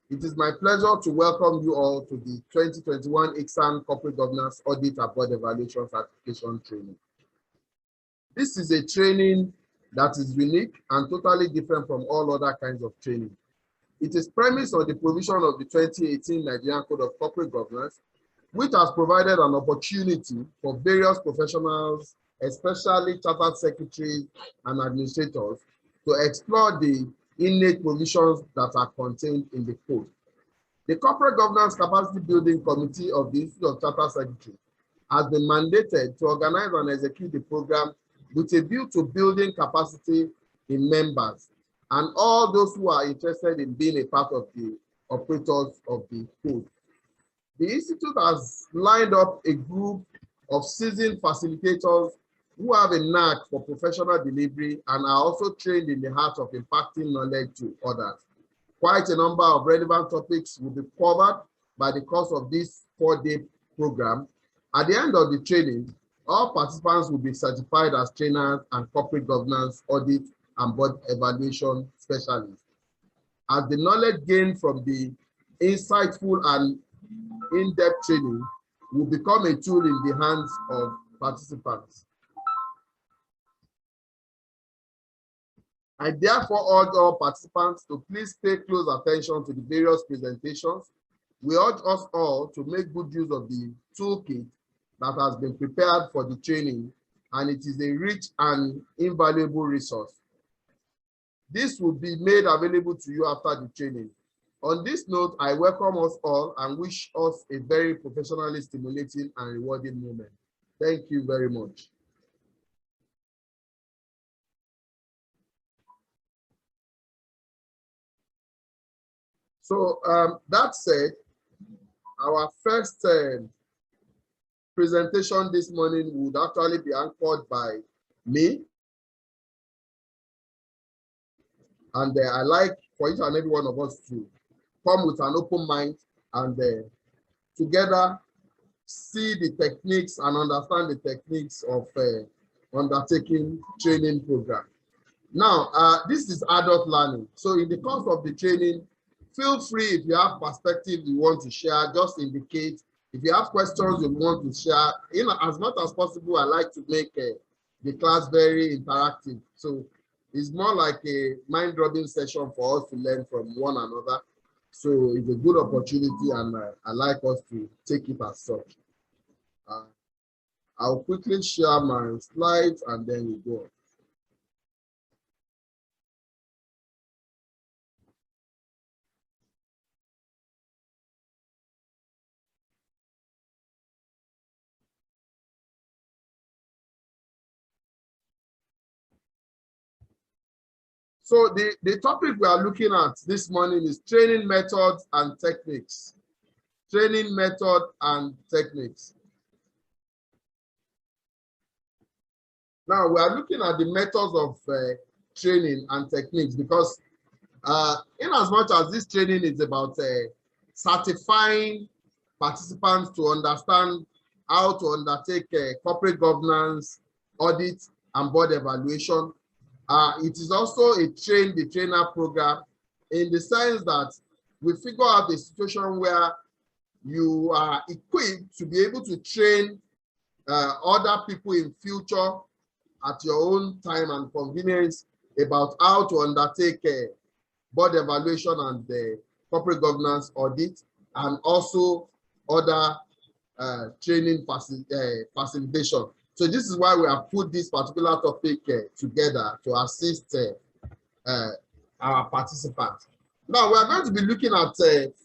It is my pleasure to welcome you all to the 2021 ICSAN Corporate Governance Audit and Board Evaluation Certification Training. This is a training that is unique and totally different from all other kinds of training. It is premised on the provision of the 2018 Nigerian Code of Corporate Governance, which has provided an opportunity for various professionals, especially chartered secretaries and administrators, to explore the innate provisions that are contained in the code. The Corporate Governance Capacity Building Committee of the Institute of Chartered Secretaries has been mandated to organize and execute the program with a view to building capacity in members and all those who are interested in being a part of the operators of the code. The Institute has lined up a group of seasoned facilitators who have a knack for professional delivery and are also trained in the art of imparting knowledge to others. Quite a number of relevant topics will be covered by the course of this 4-day program. At the end of the training, all participants will be certified as trainers and corporate governance, audit, and board evaluation specialists. As the knowledge gained from the insightful and in-depth training will become a tool in the hands of participants. I therefore urge all participants to please pay close attention to the various presentations. We urge us all to make good use of the toolkit that has been prepared for the training, and it is a rich and invaluable resource. This will be made available to you after the training. On this note, I welcome us all and wish us a very professionally stimulating and rewarding moment. Thank you very much. So that said, our first presentation this morning would actually be anchored by me. And I like for each and every one of us to come with an open mind and together see the techniques and understand the techniques of undertaking training program. Now, this is adult learning. So in the course of the training, feel free if you have perspective you want to share, just indicate. If you have questions you want to share, as much as possible, I like to make the class very interactive. So it's more like a mind-rubbing session for us to learn from one another. So it's a good opportunity, and I like us to take it as such. I'll quickly share my slides and then we go on. So the topic we are looking at this morning is training methods and techniques. Training method and techniques. Now we are looking at the methods of training and techniques because in as much as this training is about certifying participants to understand how to undertake corporate governance, audit, and board evaluation, it is also a train the trainer program in the sense that we figure out a situation where you are equipped to be able to train other people in future at your own time and convenience about how to undertake board evaluation and corporate governance audit, and also other training facilitation. So this is why we have put this particular topic together to assist our participants. Now we are going to be looking at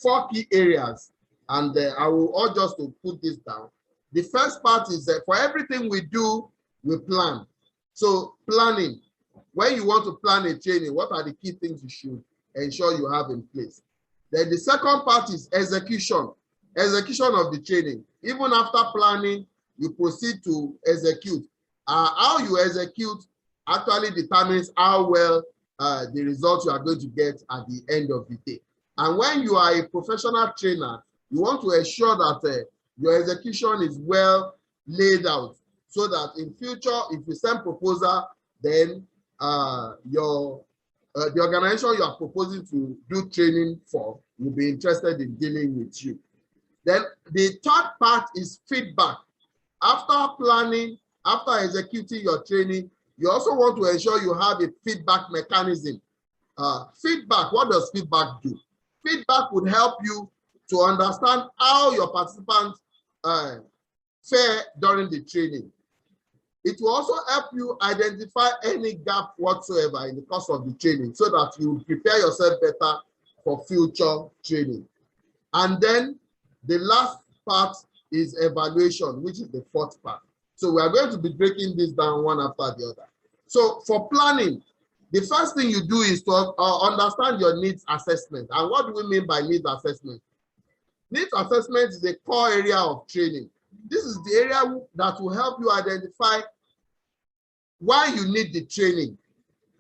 4 key areas, and I will urge us to put this down. The first part is for everything we do, we plan. So planning, when you want to plan a training, what are the key things you should ensure you have in place? Then the second part is execution. Execution of the training. Even after planning, you proceed to execute. How you execute actually determines how well the results you are going to get at the end of the day. And when you are a professional trainer, you want to ensure that your execution is well laid out, so that in future, if you send proposal, then the organization you are proposing to do training for will be interested in dealing with you. Then the third part is feedback. After planning, after executing your training, you also want to ensure you have a feedback mechanism. Feedback, what does feedback do? Feedback would help you to understand how your participants fare during the training. It will also help you identify any gap whatsoever in the course of the training so that you prepare yourself better for future training. And then the last part is evaluation, which is the fourth part. So we are going to be breaking this down one after the other. So for planning, the first thing you do is to understand your needs assessment. And what do we mean by needs assessment? Needs assessment is a core area of training. This is the area that will help you identify why you need the training.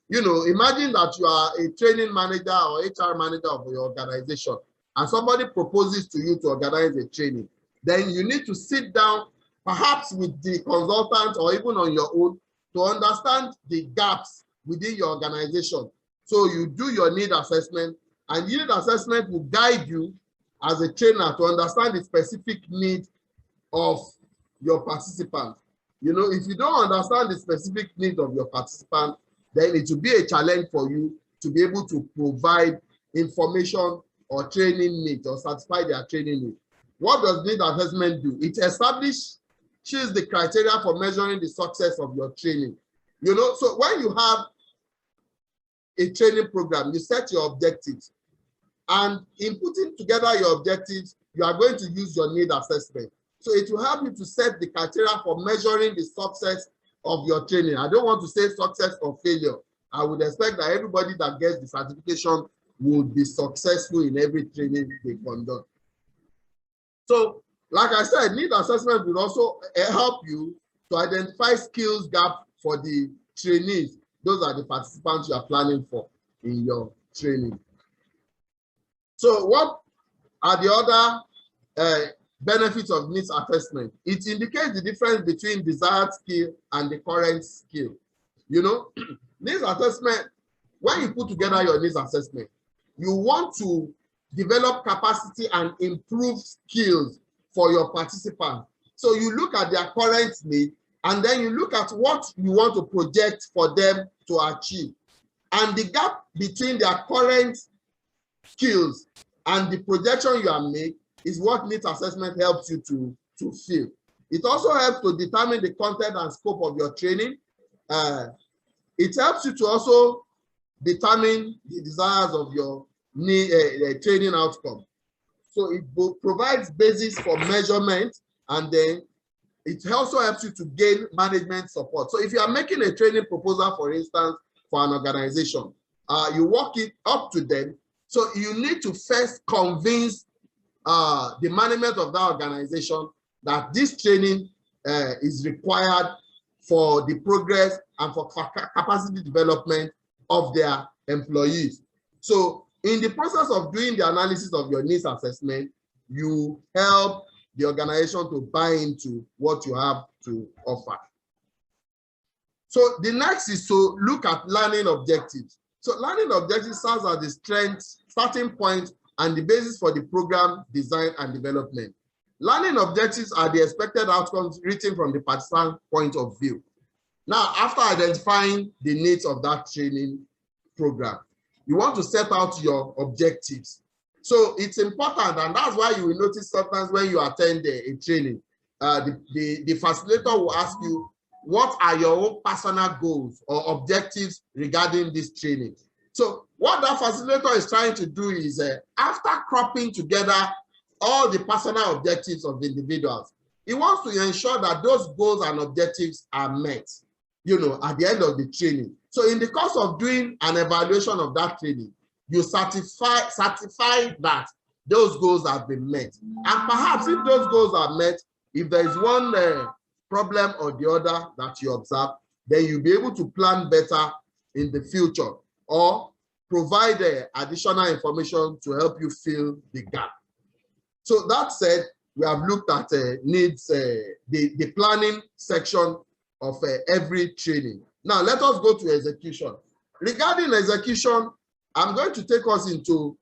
You know, imagine that you are a training manager or HR manager of your organization, and somebody proposes to you to organize a training. Then you need to sit down, perhaps with the consultant or even on your own, to understand the gaps within your organization. So you do your need assessment, and need assessment will guide you as a trainer to understand the specific need of your participant. You know, if you don't understand the specific needs of your participant, then it will be a challenge for you to be able to provide information or training needs or satisfy their training needs. What does need assessment do? It establishes the criteria for measuring the success of your training. You know, so when you have a training program, you set your objectives. And in putting together your objectives, you are going to use your need assessment. So it will help you to set the criteria for measuring the success of your training. I don't want to say success or failure. I would expect that everybody that gets the certification will be successful in every training they conduct. So, like I said, need assessment will also help you to identify skills gap for the trainees. Those are the participants you are planning for in your training. So what are the other benefits of needs assessment? It indicates the difference between desired skill and the current skill. You know, needs assessment, when you put together your needs assessment, you want to develop capacity and improve skills for your participants. So you look at their current need, and then you look at what you want to project for them to achieve. And the gap between their current skills and the projection you are making is what needs assessment helps you to fill. It also helps to determine the content and scope of your training. It helps you to also determine the desires of your training outcome. So it provides basis for measurement, and then it also helps you to gain management support. So if you are making a training proposal, for instance, for an organization, you walk it up to them. So you need to first convince the management of that organization that this training is required for the progress and for capacity development of their employees. So in the process of doing the analysis of your needs assessment, you help the organization to buy into what you have to offer. So the next is to look at learning objectives. So learning objectives serves as the strength, starting point, and the basis for the program design and development. Learning objectives are the expected outcomes written from the participant point of view. Now, after identifying the needs of that training program, you want to set out your objectives. So it's important, and that's why you will notice sometimes when you attend a training, the facilitator will ask you, what are your own personal goals or objectives regarding this training? So what that facilitator is trying to do is, after cropping together all the personal objectives of the individuals, he wants to ensure that those goals and objectives are met, you know, at the end of the training. So in the course of doing an evaluation of that training, you certify that those goals have been met. And perhaps if those goals are met, if there is one problem or the other that you observe, then you'll be able to plan better in the future or provide additional information to help you fill the gap. So that said, we have looked at needs, the planning section of every training. Now let us go to execution. Regarding execution, I'm going to take us into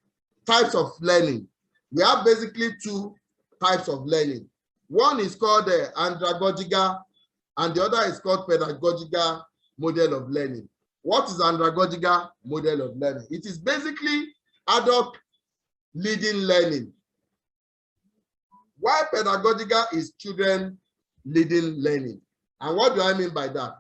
types of learning. We have basically two types of learning. One is called andragogical, and the other is called pedagogical model of learning. What is andragogical model of learning? It is basically adult leading learning, while pedagogical is children leading learning. And what do I mean by that?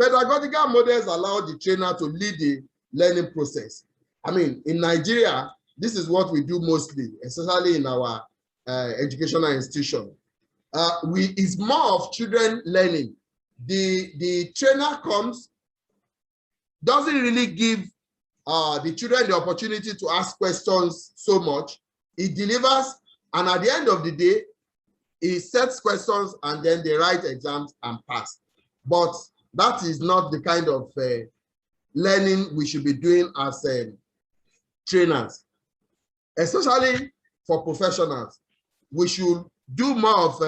Pedagogical models allow the trainer to lead the learning process. I mean, in Nigeria, this is what we do mostly, especially in our educational institution. It's more of children learning. The trainer comes, doesn't really give the children the opportunity to ask questions so much. He delivers, and at the end of the day, he sets questions and then they write exams and pass. But that is not the kind of learning we should be doing as trainers, especially for professionals. We should do more of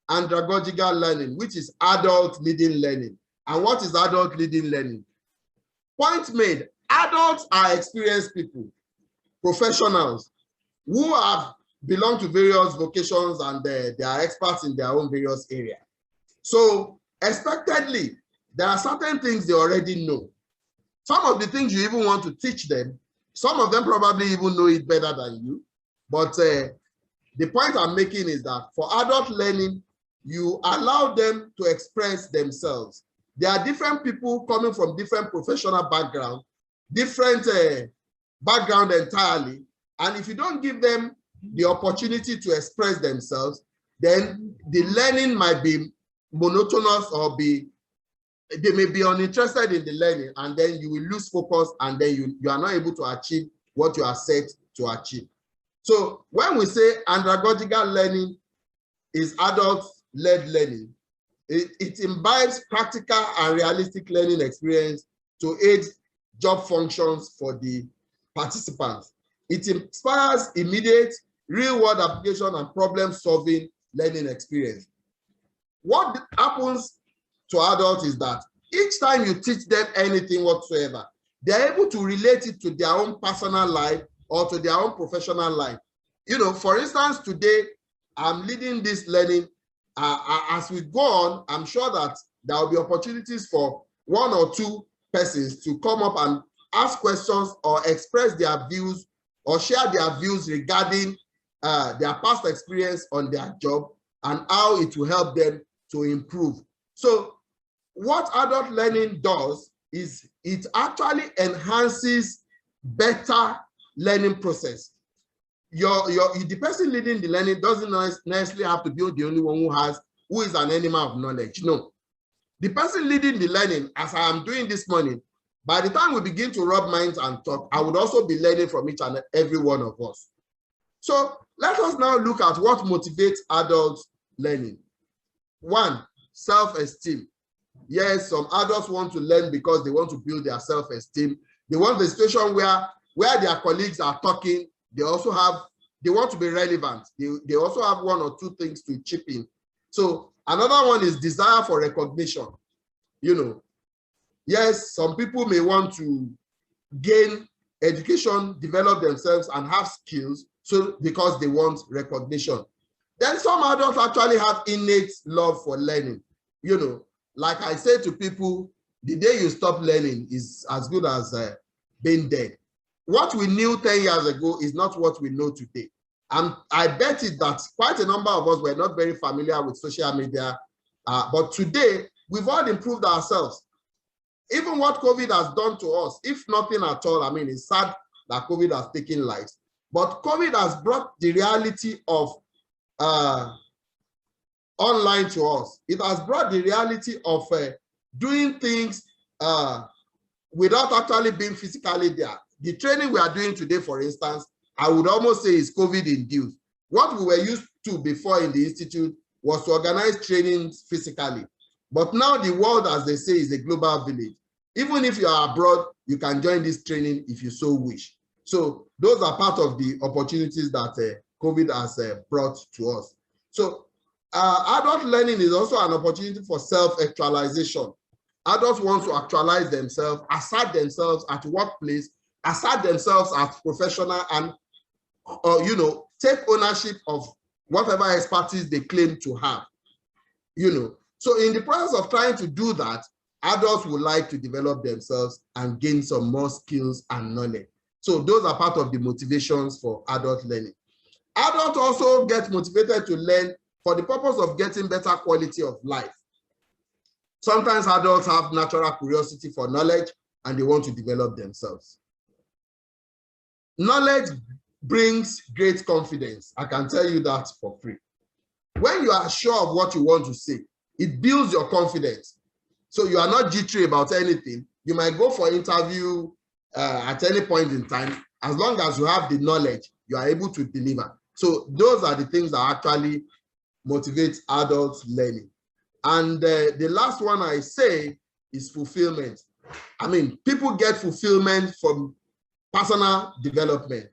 andragogical learning, which is adult leading learning. And what is adult leading learning? Point made, adults are experienced people, professionals who have belonged to various vocations and they are experts in their own various areas. So expectedly, there are certain things they already know. Some of the things you even want to teach them, some of them probably even know it better than you. But the point I'm making is that for adult learning, you allow them to express themselves. There are different people coming from different professional backgrounds, different background entirely. And if you don't give them the opportunity to express themselves, then the learning might be monotonous or they may be uninterested in the learning, and then you will lose focus, and then you are not able to achieve what you are set to achieve. So when we say andragogical learning is adult-led learning, it imbibes practical and realistic learning experience to aid job functions for the participants. It inspires immediate real-world application and problem-solving learning experience. What happens to adults is that each time you teach them anything whatsoever, they're able to relate it to their own personal life or to their own professional life. You know, for instance, today, I'm leading this learning. As we go on, I'm sure that there will be opportunities for one or two persons to come up and ask questions or express their views or share their views regarding their past experience on their job and how it will help them to improve. So what adult learning does is it actually enhances better learning process. The person leading the learning doesn't necessarily have to be the only one who is an animal of knowledge. No. The person leading the learning, as I am doing this morning, by the time we begin to rub minds and talk, I would also be learning from each and every one of us. So let us now look at what motivates adult learning. One, self-esteem. Yes, some adults want to learn because they want to build their self-esteem. They want the situation where their colleagues are talking. They want to be relevant. They also have one or two things to chip in. So another one is desire for recognition. You know, yes, some people may want to gain education, develop themselves, and have skills because they want recognition. Then some adults actually have innate love for learning. You know, like I say to people, the day you stop learning is as good as being dead. What we knew 10 years ago is not what we know today. And I bet it that quite a number of us were not very familiar with social media. But today, we've all improved ourselves. Even what COVID has done to us, if nothing at all, I mean, it's sad that COVID has taken lives. But COVID has brought the reality of online to us. It has brought the reality of doing things without actually being physically there. The training we are doing today, for instance, I would almost say is COVID-induced. What we were used to before in the institute was to organize trainings physically. But now the world, as they say, is a global village. Even if you are abroad, you can join this training if you so wish. So those are part of the opportunities that COVID has brought to us. So adult learning is also an opportunity for self-actualization. Adults want to actualize themselves, assert themselves at workplace assert themselves as professional and, you know, take ownership of whatever expertise they claim to have, you know. So in the process of trying to do that, adults would like to develop themselves and gain some more skills and knowledge. So those are part of the motivations for adult learning. Adults also get motivated to learn for the purpose of getting better quality of life. Sometimes adults have natural curiosity for knowledge and they want to develop themselves. Knowledge brings great confidence. I can tell you that for free. When you are sure of what you want to say, it builds your confidence. So you are not jittery about anything. You might go for interview at any point in time. As long as you have the knowledge, you are able to deliver. So those are the things that actually motivate adult learning. And the last one I say is fulfillment. I mean, people get fulfillment from personal development.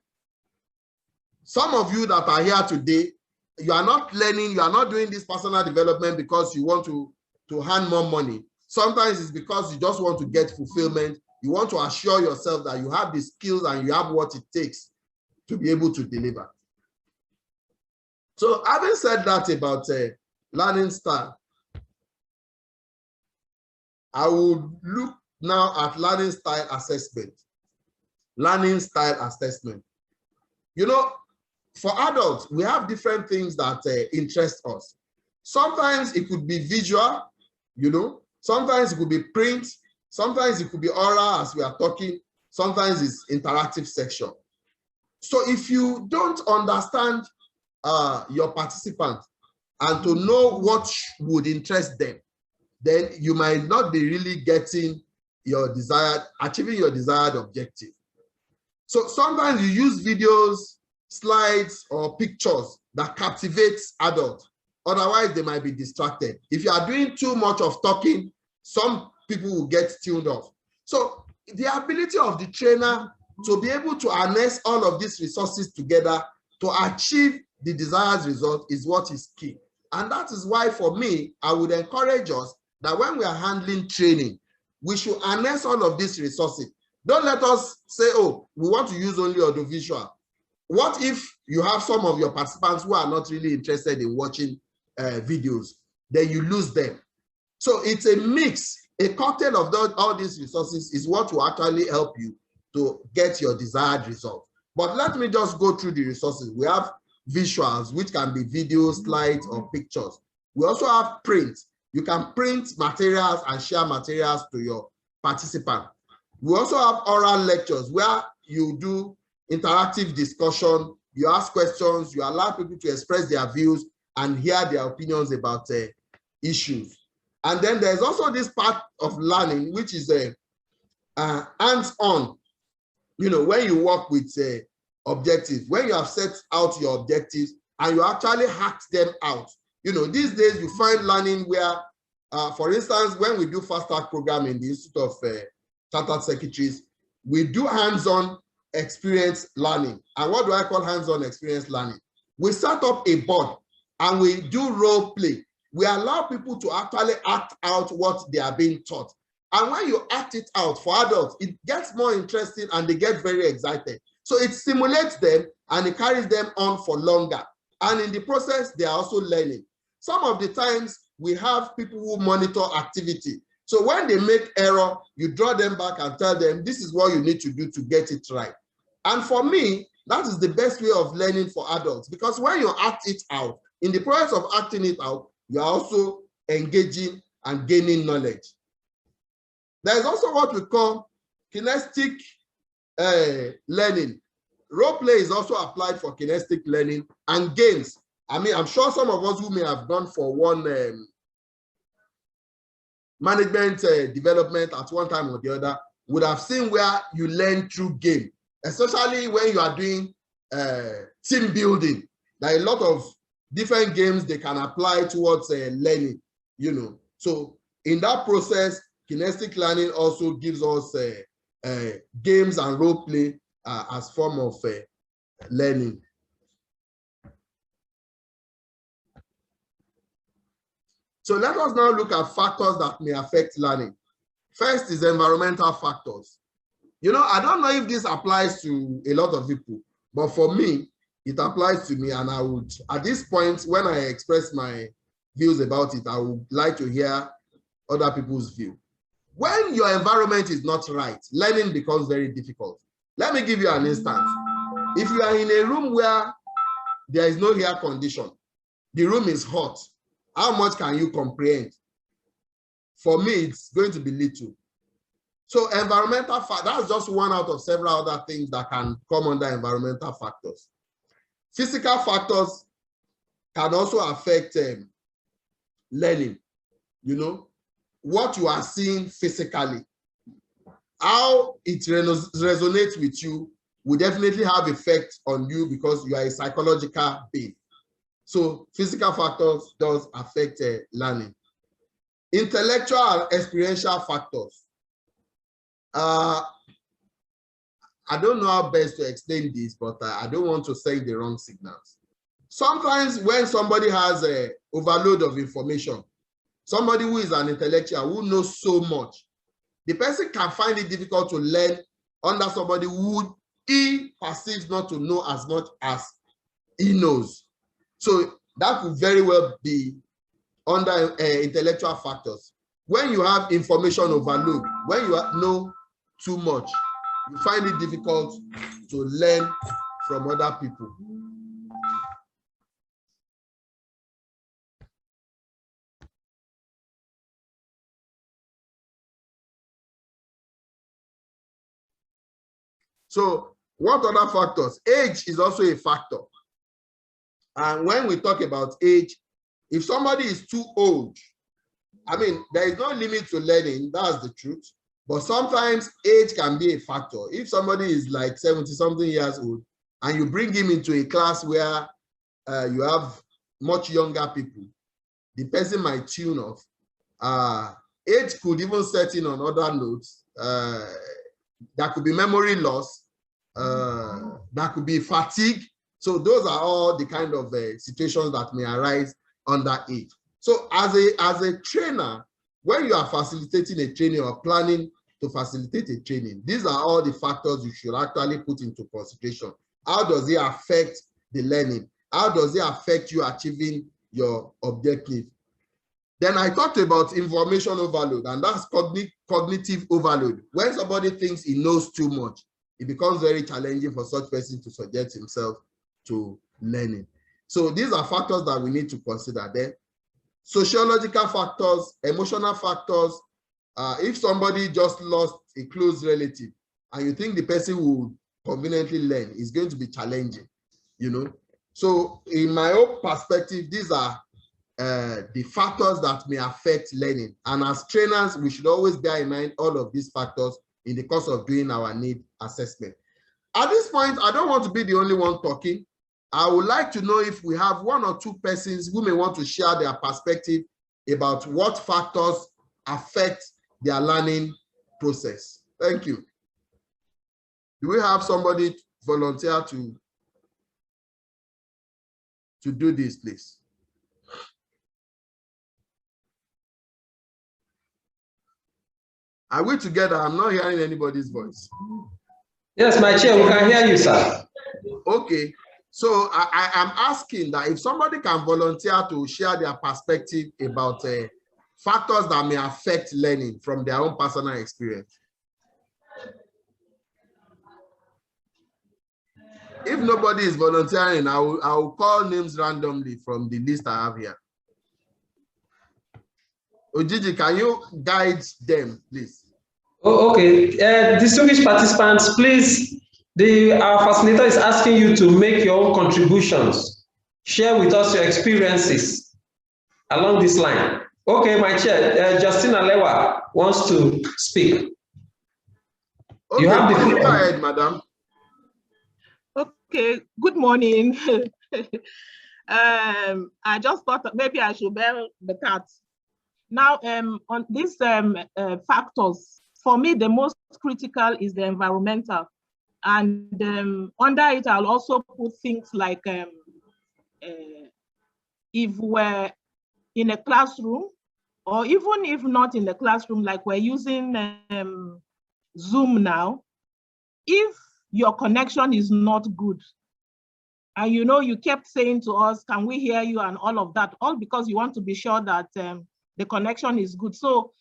Some of you that are here today, you are not learning, you are not doing this personal development because you want to earn more money. Sometimes it's because you just want to get fulfillment. You want to assure yourself that you have the skills and you have what it takes to be able to deliver. So having said that about learning style, I will look now at learning style assessment. Learning style assessment. You know, for adults, we have different things that interest us. Sometimes it could be visual, you know, sometimes it could be print, sometimes it could be oral as we are talking, sometimes it's interactive section. So if you don't understand your participants and to know what would interest them, then you might not be really getting your desired, achieving your desired objective. So sometimes you use videos, slides, or pictures that captivate adults. Otherwise, they might be distracted. If you are doing too much of talking, some people will get tuned off. So the ability of the trainer to be able to harness all of these resources together to achieve the desired result is what is key. And that is why, for me, I would encourage us that when we are handling training, we should harness all of these resources. Don't let us say, oh, we want to use only audiovisual. What if you have some of your participants who are not really interested in watching videos? Then you lose them. So it's a mix, a cocktail of all these resources is what will actually help you to get your desired result. But let me just go through the resources. We have visuals, which can be videos, slides, or pictures. We also have print. You can print materials and share materials to your participant. We also have oral lectures where you do interactive discussion, you ask questions, you allow people to express their views and hear their opinions about issues. And then there's also this part of learning, which is hands-on. You know, when you work with objectives, when you have set out your objectives and you actually hack them out. You know, these days you find learning where, for instance, when we do fast track program in the Institute of Chartered Secretaries, we do hands-on experience learning. And what do I call hands-on experience learning? We set up a board and we do role play. We allow people to actually act out what they are being taught. And when you act it out for adults, it gets more interesting and they get very excited. So it stimulates them and it carries them on for longer. And in the process, they are also learning. Some of the times we have people who monitor activity. So when they make error, you draw them back and tell them, this is what you need to do to get it right. And for me, that is the best way of learning for adults, because when you act it out, in the process of acting it out, you are also engaging and gaining knowledge. There is also what we call kinesthetic learning. Role play is also applied for kinesthetic learning and games. I mean, I'm sure some of us who may have gone for one management development at one time or the other would have seen where you learn through game, especially when you are doing team building. There are a lot of different games they can apply towards learning, you know. So in that process, kinesthetic learning also gives us games and role play as form of learning. So let us now look at factors that may affect learning. First is environmental factors. You know, I don't know if this applies to a lot of people, but for me, it applies to me. And I would, at this point, when I express my views about it, I would like to hear other people's view. When your environment is not right, learning becomes very difficult. Let me give you an instance. If you are in a room where there is no air condition, the room is hot, how much can you comprehend? For me, it's going to be little. So environmental factors, that's just one out of several other things that can come under environmental factors. Physical factors can also affect learning. You know, what you are seeing physically, how it resonates with you will definitely have effect on you because you are a psychological being. So physical factors does affect learning. Intellectual and experiential factors. I don't know how best to explain this, but I don't want to send the wrong signals. Sometimes when somebody has an overload of information, somebody who is an intellectual, who knows so much, the person can find it difficult to learn under somebody who he perceives not to know as much as he knows. So that could very well be under intellectual factors. When you have information overload, when you know too much, you find it difficult to learn from other people. So what other factors? Age is also a factor. And when we talk about age, if somebody is too old, I mean, there is no limit to learning, that's the truth. But sometimes age can be a factor. If somebody is like 70-something years old and you bring him into a class where you have much younger people, the person might tune off. Age could even set in on other notes. There could be memory loss. There could be fatigue. So those are all the kind of situations that may arise under age. So as a trainer, when you are facilitating a training or planning to facilitate a training, these are all the factors you should actually put into consideration. How does it affect the learning? How does it affect you achieving your objective? Then I talked about information overload, and that's cognitive overload. When somebody thinks he knows too much, it becomes very challenging for such person to subject himself to learning. So these are factors that we need to consider. Then sociological factors, emotional factors. If somebody just lost a close relative and you think the person will conveniently learn, it's going to be challenging, you know. So in my own perspective, these are the factors that may affect learning. And as trainers, we should always bear in mind all of these factors in the course of doing our need assessment. At this point, I don't want to be the only one talking. I would like to know if we have one or two persons who may want to share their perspective about what factors affect their learning process. Thank you. Do we have somebody volunteer to do this, please? Are we together? I'm not hearing anybody's voice. Yes, my chair, we can hear you, sir. Okay. So I am asking that if somebody can volunteer to share their perspective about factors that may affect learning from their own personal experience. If nobody is volunteering, I will call names randomly from the list I have here. Ojiji, can you guide them, please? Oh, okay. Distinguished participants, please, our facilitator is asking you to make your own contributions. Share with us your experiences along this line. Okay, my chair, Justina Lewa wants to speak. Okay, you have the floor. Go ahead, madam. Okay, good morning. I just thought that maybe I should bear the cat. Now, on these factors, for me, the most critical is the environmental. And under it, I'll also put things like if we're in a classroom, or even if not in the classroom, like we're using Zoom now, if your connection is not good, and you kept saying to us, can we hear you, and all of that, all because you want to be sure that the connection is good. So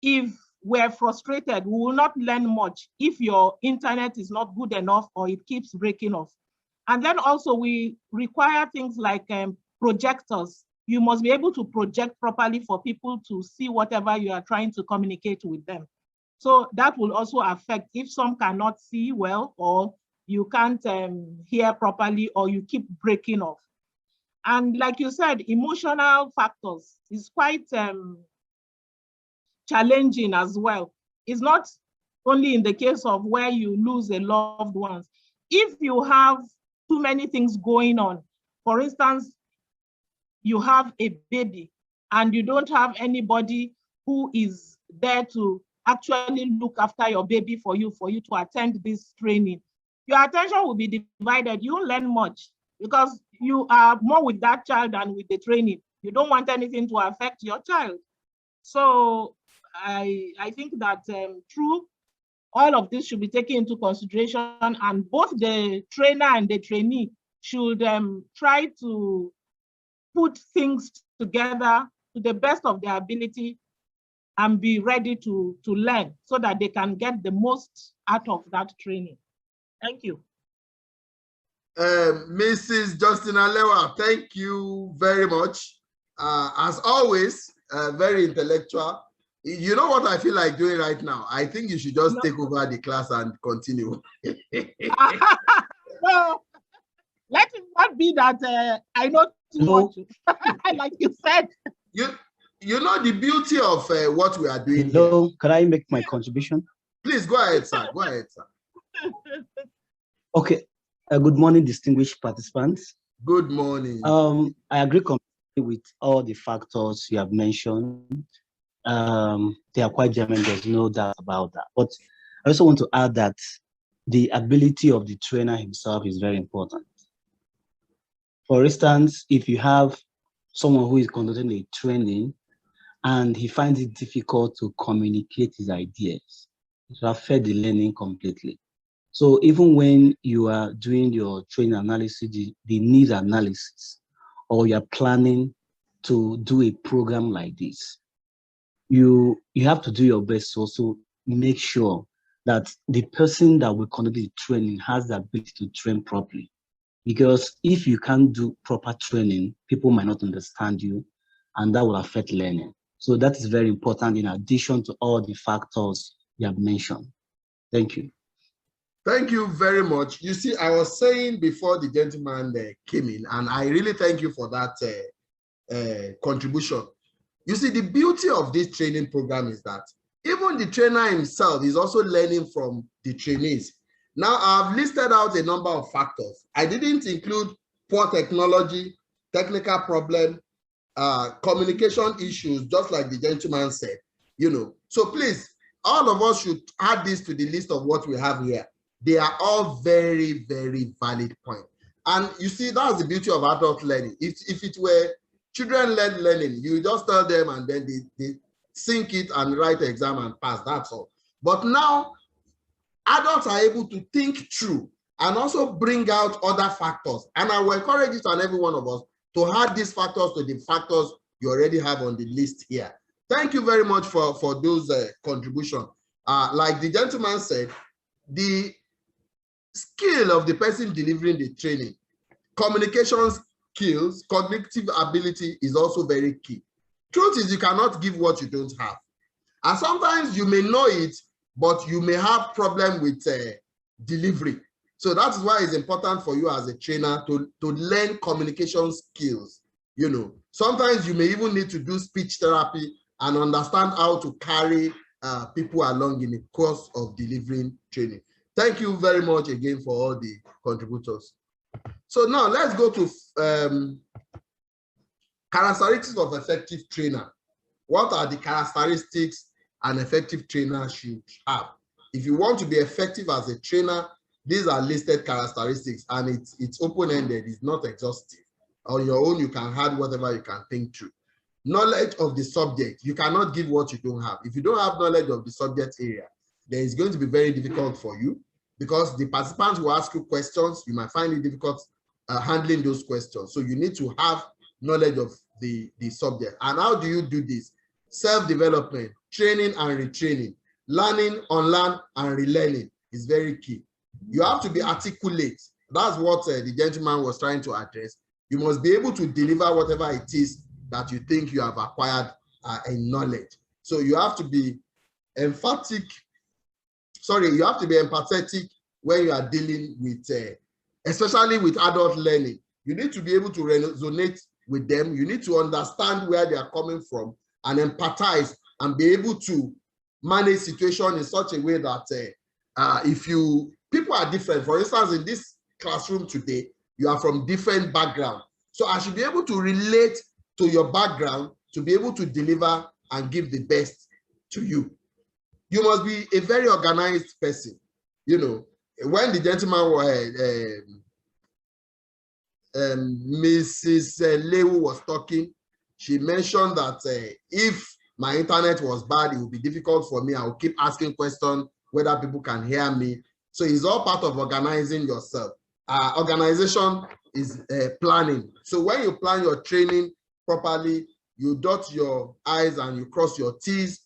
if we're frustrated, we will not learn much if your internet is not good enough or it keeps breaking off. And then also we require things like projectors. You must be able to project properly for people to see whatever you are trying to communicate with them. So that will also affect if some cannot see well, or you can't hear properly, or you keep breaking off. And like you said, emotional factors is quite challenging as well. It's not only in the case of where you lose a loved one. If you have too many things going on, for instance, you have a baby and you don't have anybody who is there to actually look after your baby for you to attend this training, your attention will be divided. You won't learn much because you are more with that child than with the training. You don't want anything to affect your child. So I think that through all of this should be taken into consideration, and both the trainer and the trainee should try to put things together to the best of their ability and be ready to learn so that they can get the most out of that training. Thank you. Mrs. Justina Lewa, thank you very much. As always, very intellectual. You know what I feel like doing right now? I think you should just take over the class and continue. Well, let it not be that I know too much. Like you said. You know the beauty of what we are doing here. Can I make my contribution? Please go ahead, sir. Go ahead, sir. Okay. Good morning, distinguished participants. Good morning. I agree completely with all the factors you have mentioned. They are quite genuine, there's no doubt about that. But I also want to add that the ability of the trainer himself is very important. For instance, if you have someone who is conducting a training and he finds it difficult to communicate his ideas, it will affect the learning completely. So even when you are doing your training analysis, the needs analysis, or you're planning to do a program like this, you have to do your best to also make sure that the person that will conduct the training has the ability to train properly. Because if you can't do proper training, people might not understand you, and that will affect learning. So that is very important in addition to all the factors you have mentioned. Thank you. Thank you very much. You see, I was saying before the gentleman came in, and I really thank you for that contribution. You see, the beauty of this training program is that even the trainer himself is also learning from the trainees. Now, I've listed out a number of factors. I didn't include poor technology, technical problem, communication issues, just like the gentleman said, So please, all of us should add this to the list of what we have here. They are all very, very valid points. And you see, that's the beauty of adult learning. If it were children-led learning, you just tell them and then they sync it and write the exam and pass, that's all. But now, adults are able to think through and also bring out other factors. And I will encourage each and every one of us to add these factors to the factors you already have on the list here. Thank you very much for those contributions. Like the gentleman said, the skill of the person delivering the training, communication skills, cognitive ability is also very key. Truth is, you cannot give what you don't have. And sometimes you may know it, but you may have problem with delivery. So that is why it's important for you as a trainer to learn communication skills. Sometimes you may even need to do speech therapy and understand how to carry people along in the course of delivering training. Thank you very much again for all the contributors. So now let's go to characteristics of effective trainer. What are the characteristics an effective trainer should have? If you want to be effective as a trainer, these are listed characteristics, and it's open-ended, it's not exhaustive. On your own, you can add whatever you can think through. Knowledge of the subject. You cannot give what you don't have. If you don't have knowledge of the subject area, then it's going to be very difficult for you. because the participants will ask you questions. You might find it difficult handling those questions. So you need to have knowledge of the subject. And how do you do this? Self-development, training and retraining, learning, unlearn, and relearning is very key. You have to be articulate. That's what the gentleman was trying to address. You must be able to deliver whatever it is that you think you have acquired in knowledge. So you have to be emphatic. Sorry, you have to be empathetic when you are dealing with, especially with adult learning. You need to be able to resonate with them. You need to understand where they are coming from and empathize and be able to manage situation in such a way that people are different. For instance, in this classroom today, you are from different backgrounds. So I should be able to relate to your background to be able to deliver and give the best to you. You must be a very organized person. You know, when the gentleman Mrs. Lewu was talking, she mentioned that if my internet was bad, it would be difficult for me. I will keep asking questions whether people can hear me. So it's all part of organizing yourself. Organization is planning. So when you plan your training properly, you dot your I's and you cross your T's,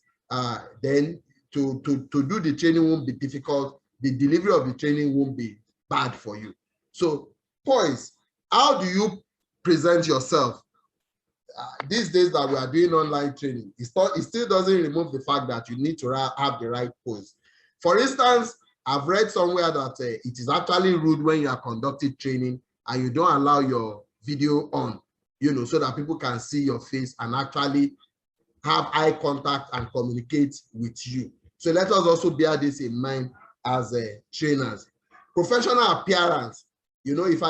then to do the training won't be difficult. The delivery of the training won't be bad for you. So points, how do you present yourself? These days that we are doing online training, it still doesn't remove the fact that you need to have the right pose. For instance, I've read somewhere that it is actually rude when you are conducting training and you don't allow your video on, you know, so that people can see your face and actually have eye contact and communicate with you. So let us also bear this in mind as trainers. Professional appearance. You know, if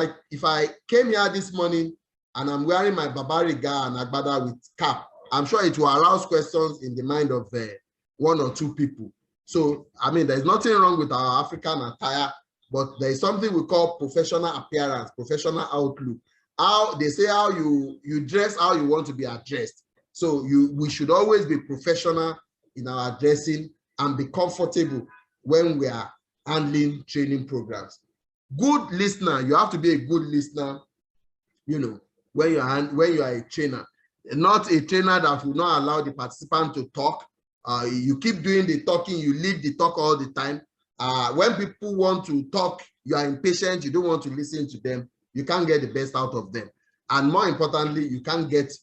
I came here this morning and I'm wearing my babariga and agbada with cap, I'm sure it will arouse questions in the mind of one or two people. So, I mean, there's nothing wrong with our African attire, but there is something we call professional appearance, professional outlook. How they say how you dress, how you want to be addressed. So we should always be professional in our dressing and be comfortable when we are handling training programs. Good listener, you have to be a good listener, you know, when you are a trainer, not a trainer that will not allow the participant to talk. You keep doing the talking, you lead the talk all the time. When people want to talk, you are impatient, you don't want to listen to them, you can't get the best out of them. And more importantly, you can't get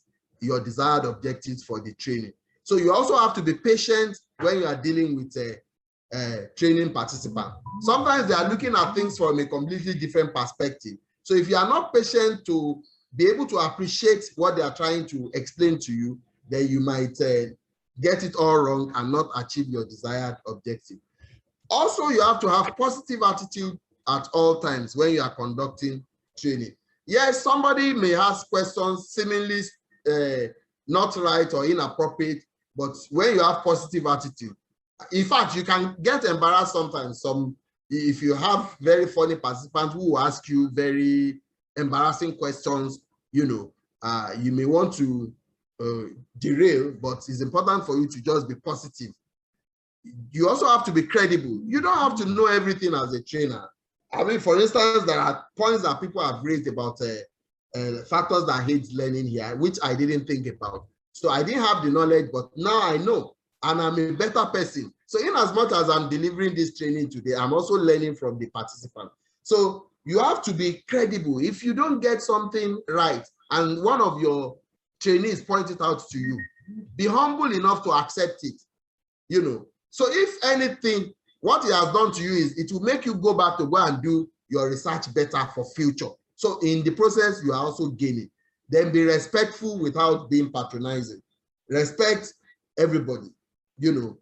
your desired objectives for the training. So you also have to be patient when you are dealing with a training participant. Sometimes they are looking at things from a completely different perspective. So if you are not patient to be able to appreciate what they are trying to explain to you, then you might get it all wrong and not achieve your desired objective. Also, you have to have positive attitude at all times when you are conducting training. Yes, somebody may ask questions seemingly not right or inappropriate, but when you have positive attitude, in fact, you can get embarrassed sometimes. If you have very funny participants who will ask you very embarrassing questions, you know, you may want to derail, but it's important for you to just be positive. You also have to be credible. You don't have to know everything as a trainer. I mean, for instance, there are points that people have raised about factors that hate learning here, which I didn't think about. So I didn't have the knowledge, but now I know, and I'm a better person. So in as much as I'm delivering this training today, I'm also learning from the participant. So you have to be credible. If you don't get something right, and one of your trainees point it out to you, be humble enough to accept it, you know. So if anything, what he has done to you is it will make you go back to go and do your research better for future. So in the process, you are also gaining. Then be respectful without being patronizing. Respect everybody, you know.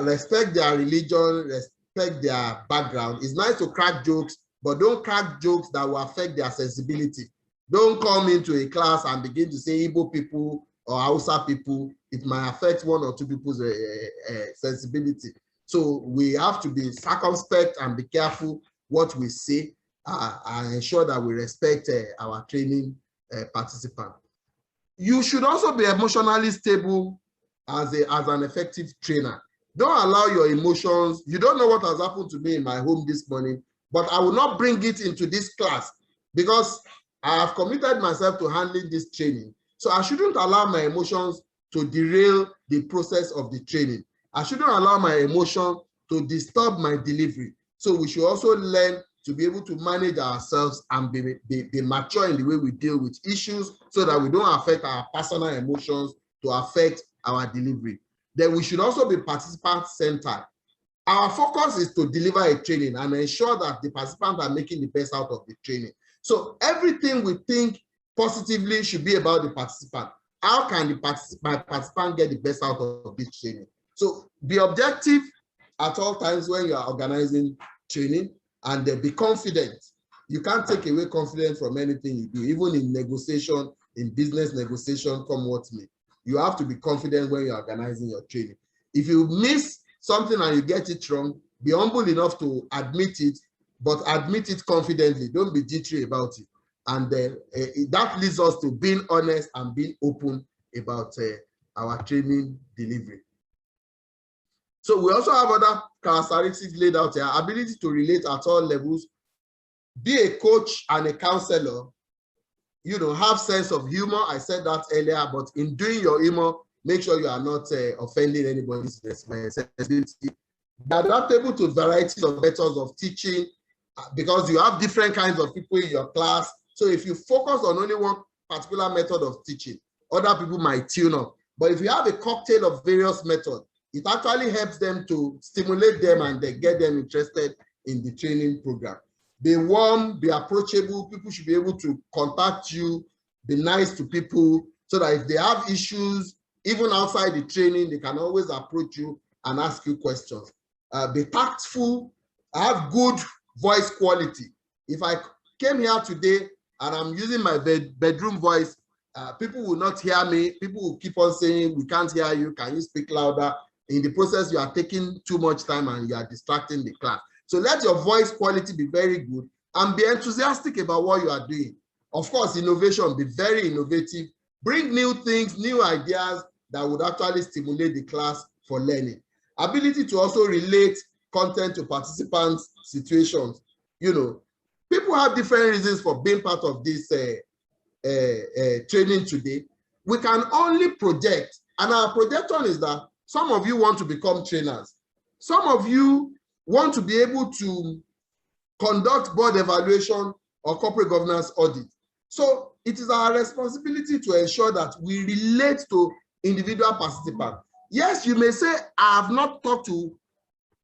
Respect their religion, respect their background. It's nice to crack jokes, but don't crack jokes that will affect their sensibility. Don't come into a class and begin to say Igbo people or Hausa people. It might affect one or two people's sensibility. So we have to be circumspect and be careful what we say and ensure that we respect our training participant. You should also be emotionally stable as an effective trainer. Don't allow your emotions. You don't know what has happened to me in my home this morning, but I will not bring it into this class because I have committed myself to handling this training. So I shouldn't allow my emotions to derail the process of the training. I shouldn't allow my emotion to disturb my delivery. So we should also learn to be able to manage ourselves and be mature in the way we deal with issues so that we don't affect our personal emotions to affect our delivery. Then we should also be participant-centered. Our focus is to deliver a training and ensure that the participants are making the best out of the training. So everything we think positively should be about the participant. How can my participant get the best out of this training? So be objective at all times when you are organizing training, and be confident. You can't take away confidence from anything you do, even in negotiation, in business negotiation, come what may. You have to be confident when you're organizing your training. If you miss something and you get it wrong, be humble enough to admit it, but admit it confidently. Don't be jittery about it. And that leads us to being honest and being open about our training delivery. So we also have other characteristics laid out here: ability to relate at all levels, be a coach and a counselor, have sense of humor. I said that earlier, but in doing your humor, make sure you are not offending anybody's sensibility. Be adaptable to varieties of methods of teaching, because you have different kinds of people in your class. So if you focus on only one particular method of teaching, other people might tune up. But if you have a cocktail of various methods, it actually helps them to stimulate them and they get them interested in the training program. Be warm, be approachable. People should be able to contact you, be nice to people, so that if they have issues, even outside the training, they can always approach you and ask you questions. Be tactful, have good voice quality. If I came here today and I'm using my bedroom voice, people will not hear me. People will keep on saying, we can't hear you, can you speak louder? In the process, you are taking too much time and you are distracting the class. So let your voice quality be very good and be enthusiastic about what you are doing. Of course, innovation, be very innovative. Bring new things, new ideas that would actually stimulate the class for learning. Ability to also relate content to participants' situations. People have different reasons for being part of this training today. We can only project, and our projection is that some of you want to become trainers. Some of you want to be able to conduct board evaluation or corporate governance audit. So it is our responsibility to ensure that we relate to individual participants. Yes, you may say, I have not talked to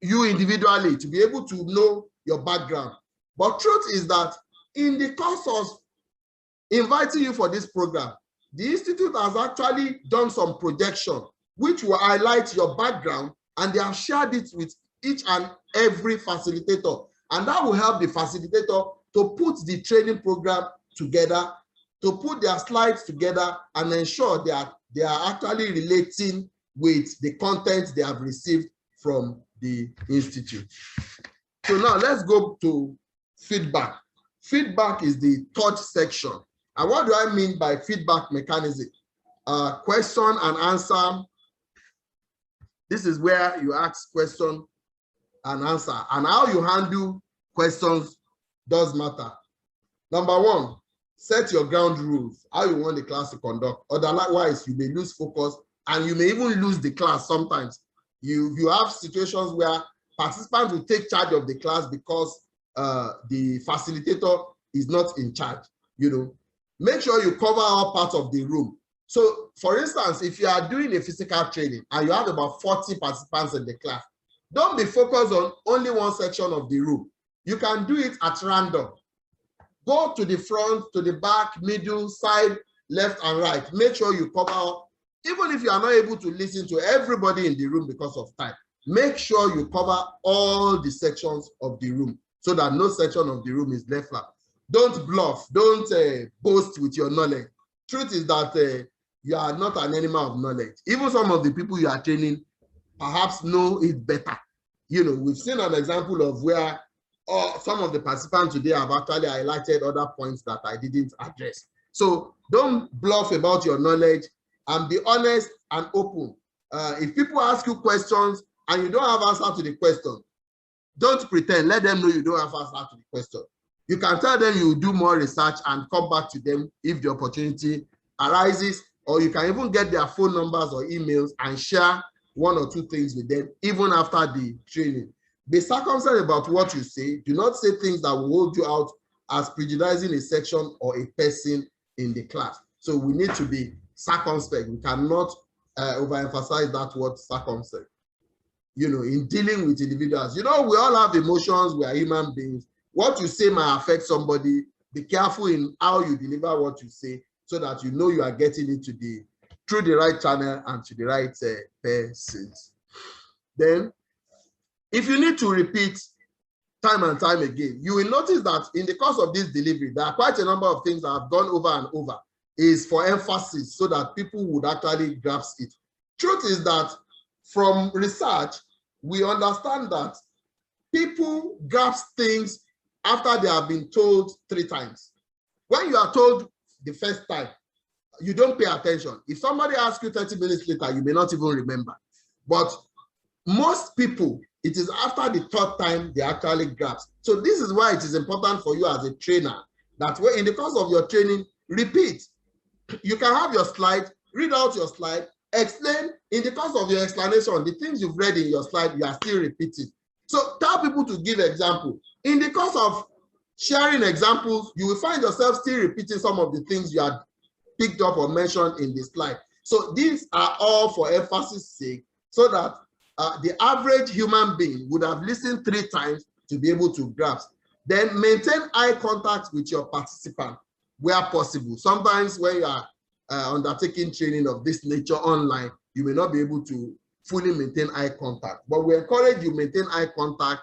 you individually to be able to know your background. But truth is that in the course of inviting you for this program, the Institute has actually done some projection which will highlight your background, and they have shared it with each and every facilitator. And that will help the facilitator to put the training program together, to put their slides together and ensure that they are actually relating with the content they have received from the Institute. So now let's go to feedback. Feedback is the third section. And what do I mean by feedback mechanism? Question and answer. This is where you ask question and answer, and how you handle questions does matter. Number one, set your ground rules, how you want the class to conduct. Otherwise, you may lose focus and you may even lose the class sometimes. You have situations where participants will take charge of the class because the facilitator is not in charge. Make sure you cover all parts of the room. So, for instance, if you are doing a physical training and you have about 40 participants in the class, don't be focused on only one section of the room. You can do it at random. Go to the front, to the back, middle, side, left, and right. Make sure you cover, even if you are not able to listen to everybody in the room because of time, make sure you cover all the sections of the room so that no section of the room is left out. Don't bluff. Don't boast with your knowledge. Truth is that you are not an animal of knowledge. Even some of the people you are training perhaps know it better. We've seen an example of where some of the participants today have actually highlighted other points that I didn't address. So don't bluff about your knowledge and be honest and open. If people ask you questions and you don't have answer to the question, don't pretend. Let them know you don't have answer to the question. You can tell them you will do more research and come back to them if the opportunity arises, or you can even get their phone numbers or emails and share one or two things with them even after the training. Be circumspect about what you say. Do not say things that will hold you out as prejudicing a section or a person in the class. So we need to be circumspect. We cannot overemphasize that word circumspect. You know, in dealing with individuals, you know, we all have emotions. We are human beings. What you say might affect somebody. Be careful in how you deliver what you say, so that you know you are getting it through the right channel and to the right persons. Then, if you need to repeat time and time again, you will notice that in the course of this delivery, there are quite a number of things that have gone over and over, is for emphasis so that people would actually grasp it. Truth is that from research, we understand that people grasp things after they have been told 3 times. When you are told the first time, you don't pay attention. If somebody asks you 30 minutes later, you may not even remember. But most people, it is after the 3rd time they actually grasp. So this is why it is important for you as a trainer that in the course of your training, repeat. You can have your slide, read out your slide, explain. In the course of your explanation, the things you've read in your slide, you are still repeating. So tell people to give example. In the course of sharing examples, you will find yourself still repeating some of the things you had picked up or mentioned in the slide. So these are all for emphasis sake, so that the average human being would have listened 3 times to be able to grasp. Then maintain eye contact with your participant where possible. Sometimes when you are undertaking training of this nature online, you may not be able to fully maintain eye contact, but we encourage you maintain eye contact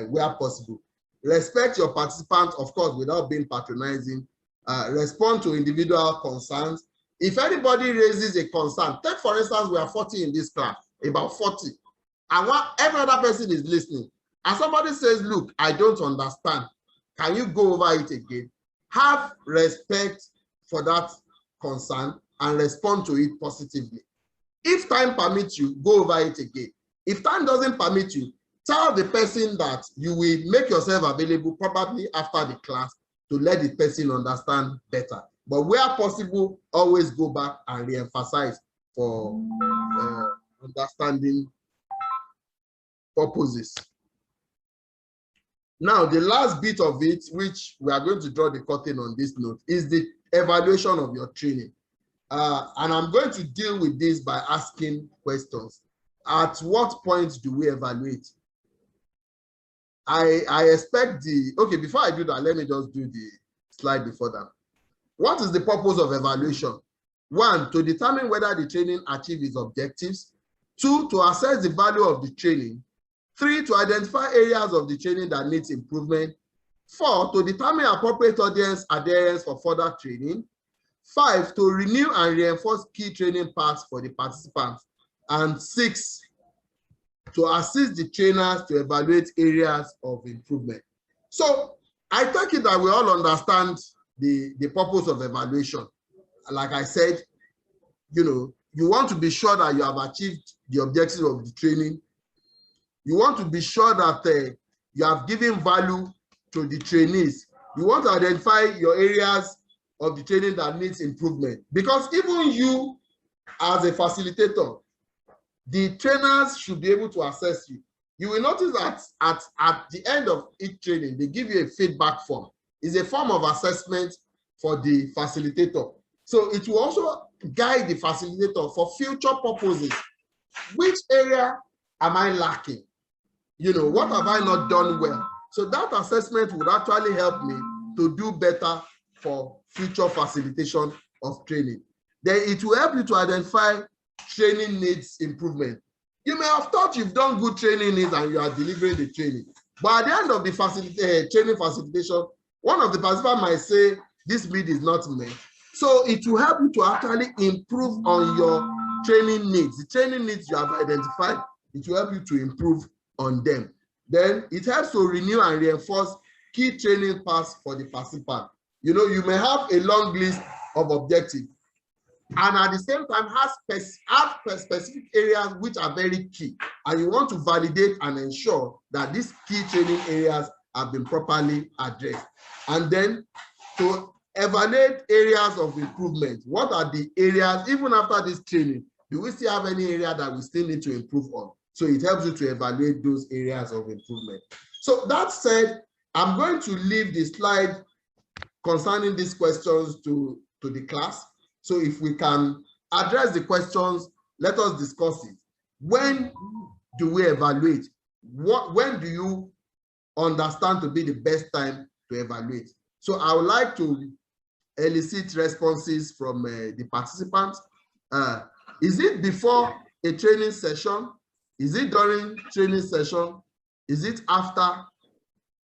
where possible. Respect your participants, of course, without being patronizing. Respond to individual concerns. If anybody raises a concern, take for instance, we are 40 in this class, about 40, and every other person is listening, and somebody says, look, I don't understand, can you go over it again? Have respect for that concern and respond to it positively. If time permits you, go over it again. If time doesn't permit you, tell the person that you will make yourself available probably after the class to let the person understand better. But where possible, always go back and re-emphasize for understanding purposes. Now, the last bit of it, which we are going to draw the curtain on this note, is the evaluation of your training. And I'm going to deal with this by asking questions. At what point do we evaluate? I expect okay, before I do that, let me just do the slide before that. What is the purpose of evaluation? 1, to determine whether the training achieved its objectives. 2, to assess the value of the training. 3, to identify areas of the training that needs improvement. 4, to determine appropriate audience adherence for further training. 5, to renew and reinforce key training parts for the participants. And 6, to assist the trainers to evaluate areas of improvement. So I take it that we all understand the purpose of evaluation. Like I said, you know, you want to be sure that you have achieved the objectives of the training. You want to be sure that you have given value to the trainees. You want to identify your areas of the training that needs improvement. Because even you, as a facilitator, the trainers should be able to assess you. You will notice that at the end of each training, they give you a feedback form. It's a form of assessment for the facilitator. So it will also guide the facilitator for future purposes. Which area am I lacking? You know, what have I not done well? So that assessment would actually help me to do better for future facilitation of training. Then it will help you to identify training needs improvement. You may have thought you've done good training needs and you are delivering the training. But at the end of the training facilitation, one of the participants might say, this need is not met. So it will help you to actually improve on your training needs. The training needs you have identified, it will help you to improve on them. Then it helps to renew and reinforce key training paths for the participant. You know, you may have a long list of objectives. and at the same time have specific areas which are very key, and you want to validate and ensure that these key training areas have been properly addressed. And then to evaluate areas of improvement. What are the areas, even after this training, do we still have any area that we still need to improve on? So it helps you to evaluate those areas of improvement. So that said, I'm going to leave the slide concerning these questions to the class. So if we can address the questions, let us discuss it. When do we evaluate? When do you understand to be the best time to evaluate? So I would like to elicit responses from the participants. Is it before a training session? Is it during training session? Is it after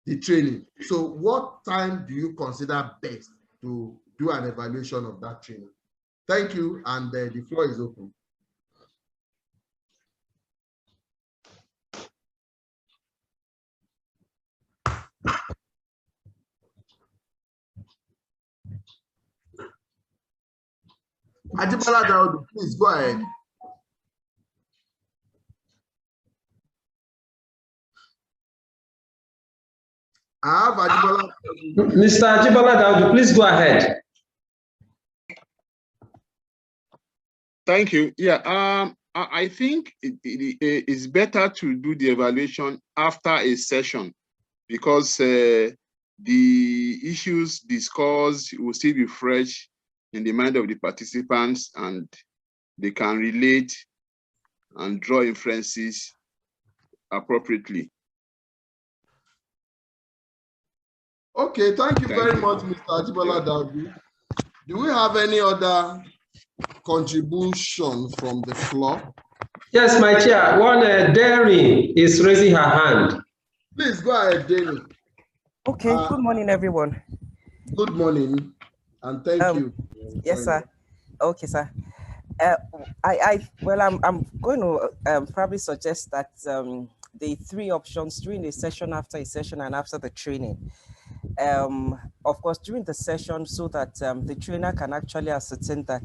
the training? So what time do you consider best to do an evaluation of that training? Thank you, and the floor is open. Ajibola Daud, please go ahead. I have Ajibola. Mr. Ajibola Daud, please go ahead. Thank you. Yeah, I think it's better to do the evaluation after a session, because the issues discussed will still be fresh in the mind of the participants, and they can relate and draw inferences appropriately. Okay, thank you very much, Mr. Ajibola Daud. Do we have any other contribution from the floor? Yes, my chair. One Darren is raising her hand. Please go ahead, Danny. Okay, good morning, everyone. Good morning, and thank you. Yes, sir. Okay, sir. I'm going to probably suggest that the three options during the session, after a session, and after the training. Of course, during the session, so that the trainer can actually ascertain that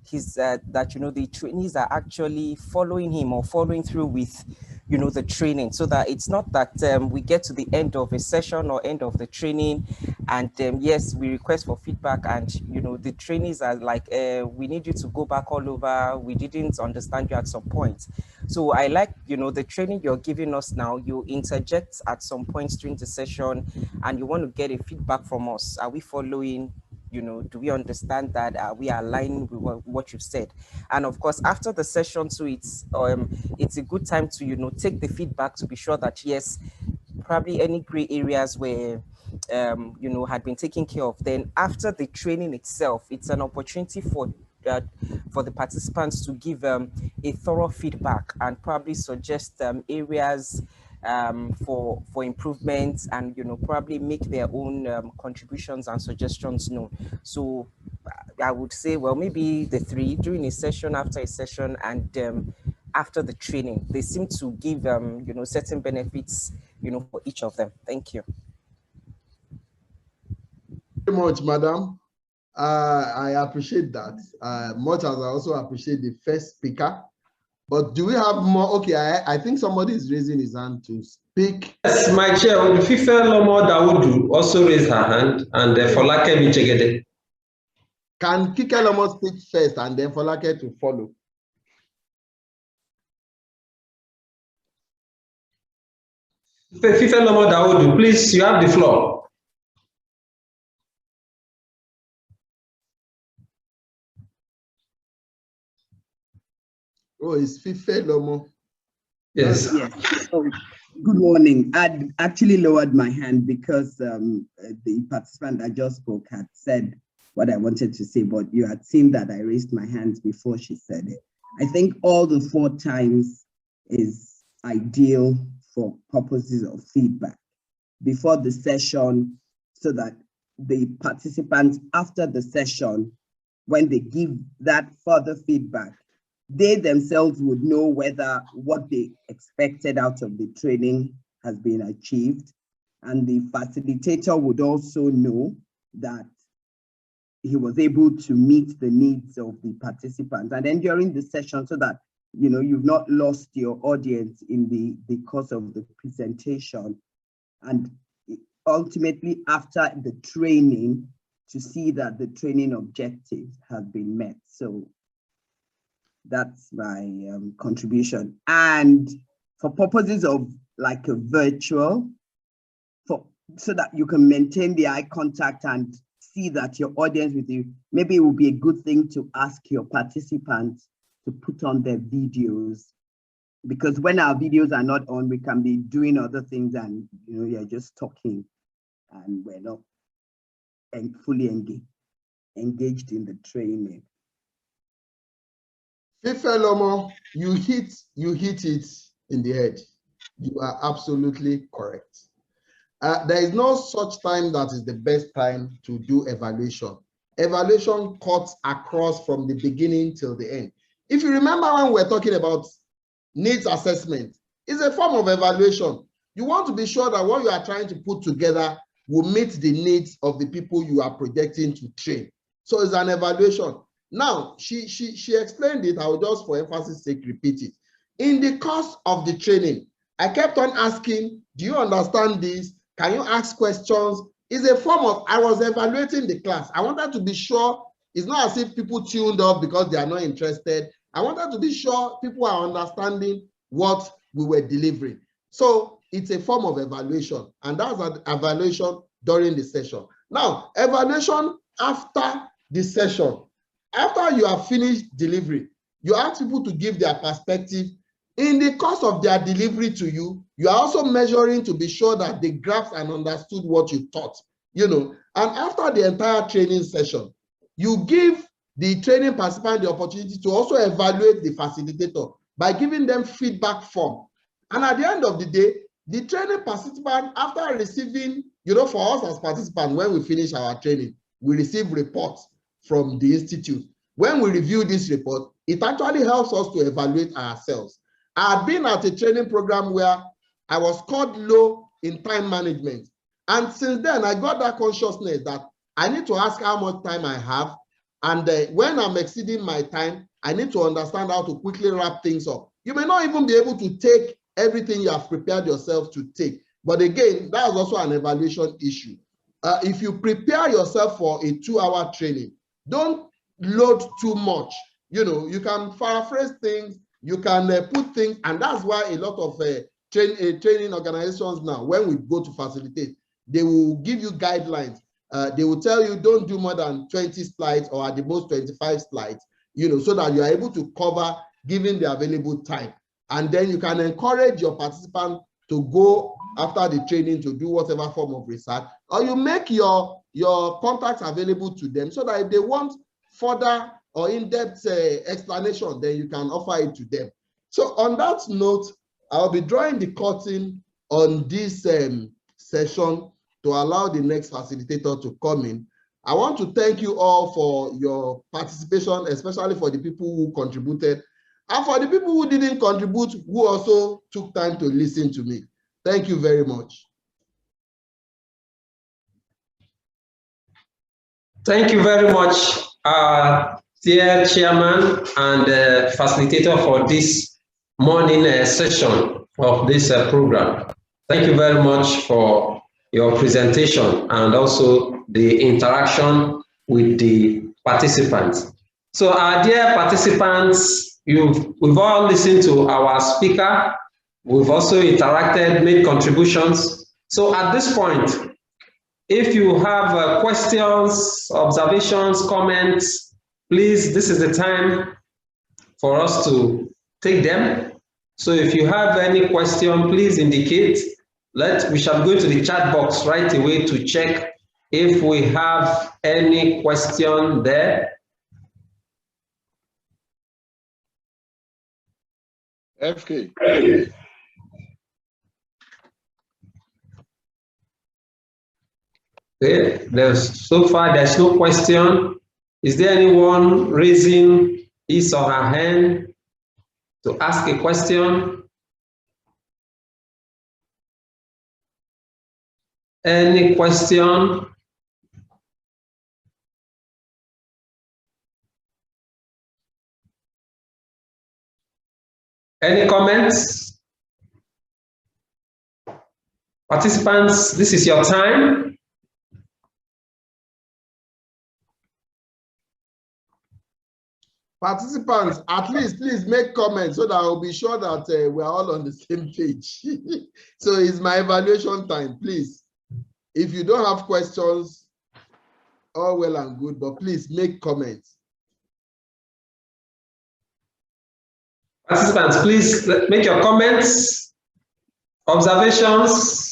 the trainees are actually following him or following through with the training, so that it's not that we get to the end of a session or end of the training and yes, we request for feedback, and the trainees are like, we need you to go back all over, we didn't understand you at some point. So I like the training you're giving us now, you interject at some points during the session and you want to get a feedback from us. Are we following? Do we understand that? Are we aligning with what you've said? And of course, after the session, so it's a good time to take the feedback to be sure that yes, probably any gray areas where had been taken care of. Then after the training itself, it's an opportunity for the participants to give a thorough feedback and probably suggest areas for improvement, and probably make their own contributions and suggestions known. So I would say, well, maybe the three during a session, after a session, and after the training, they seem to give certain benefits for each of them. Thank you very much, madam. I appreciate that, much as I also appreciate the first speaker. But do we have more? Okay, I think somebody is raising his hand to speak. Yes, my chair, Fife Lomo Dawudu also raised her hand, and Folake Michegede. Can Kike Lomo speak first and then Folake to follow? Fife Lomo Dawudu, please, you have the floor. Oh, it's Fife Lomo. Yes. Yes. Oh, good morning. I'd actually lowered my hand because the participant that just spoke had said what I wanted to say, but you had seen that I raised my hands before she said it. I think all the 4 times is ideal for purposes of feedback before the session, so that the participants after the session, when they give that further feedback, they themselves would know whether what they expected out of the training has been achieved. And the facilitator would also know that he was able to meet the needs of the participants. And then during the session, so that you've not lost your audience in the course of the presentation. And ultimately, after the training, to see that the training objectives have been met. So that's my contribution. And for purposes of like a virtual, so that you can maintain the eye contact and see that your audience with you, maybe it would be a good thing to ask your participants to put on their videos, because when our videos are not on, we can be doing other things and you're just talking and we're not fully engaged in the training. Fifelomo, you hit it in the head. You are absolutely correct. There is no such time that is the best time to do evaluation. Evaluation cuts across from the beginning till the end. If you remember when we're talking about needs assessment, it's a form of evaluation. You want to be sure that what you are trying to put together will meet the needs of the people you are projecting to train. So it's an evaluation. Now, she explained it. I will just, for emphasis sake, repeat it. In the course of the training, I kept on asking, do you understand this? Can you ask questions? It's a form of, I was evaluating the class. I wanted to be sure it's not as if people tuned up because they are not interested. I wanted to be sure people are understanding what we were delivering. So it's a form of evaluation, and that's an evaluation during the session. Now, evaluation after the session. After you have finished delivery, you ask people to give their perspective. In the course of their delivery to you, you are also measuring to be sure that they grasped and understood what you taught, And after the entire training session, you give the training participant the opportunity to also evaluate the facilitator by giving them feedback form. And at the end of the day, the training participant, after receiving, for us as participants, when we finish our training, we receive reports from the institute. When we review this report, it actually helps us to evaluate ourselves. I had been at a training program where I was scored low in time management. And since then, I got that consciousness that I need to ask how much time I have. And when I'm exceeding my time, I need to understand how to quickly wrap things up. You may not even be able to take everything you have prepared yourself to take. But again, that is also an evaluation issue. If you prepare yourself for a 2-hour training, don't load too much. You can paraphrase things, you can put things, and that's why a lot of training organizations now, when we go to facilitate, they will give you guidelines. They will tell you don't do more than 20 slides or at the most 25 slides, so that you are able to cover given the available time. And then you can encourage your participants to go after the training to do whatever form of research, or you make your contacts available to them so that if they want further or in-depth explanation, then you can offer it to them. So on that note, I'll be drawing the curtain on this session to allow the next facilitator to come in. I want to thank you all for your participation, especially for the people who contributed, and for the people who didn't contribute, who also took time to listen to me. Thank you very much. Thank you very much, dear Chairman and facilitator for this morning session of this program. Thank you very much for your presentation and also the interaction with the participants. So our dear participants, we've all listened to our speaker. We've also interacted, made contributions. So at this point, if you have questions, observations, comments, please, this is the time for us to take them. So if you have any question, please indicate. We shall go to the chat box right away to check if we have any question there. FK. Okay, so far there's no question. Is there anyone raising his or her hand to ask a question? Any question? Any comments? Participants, this is your time. Participants, at least please make comments so that I'll be sure that we're all on the same page. So it's my evaluation time, please. If you don't have questions, all well and good, but please make comments. Participants, please make your comments, observations.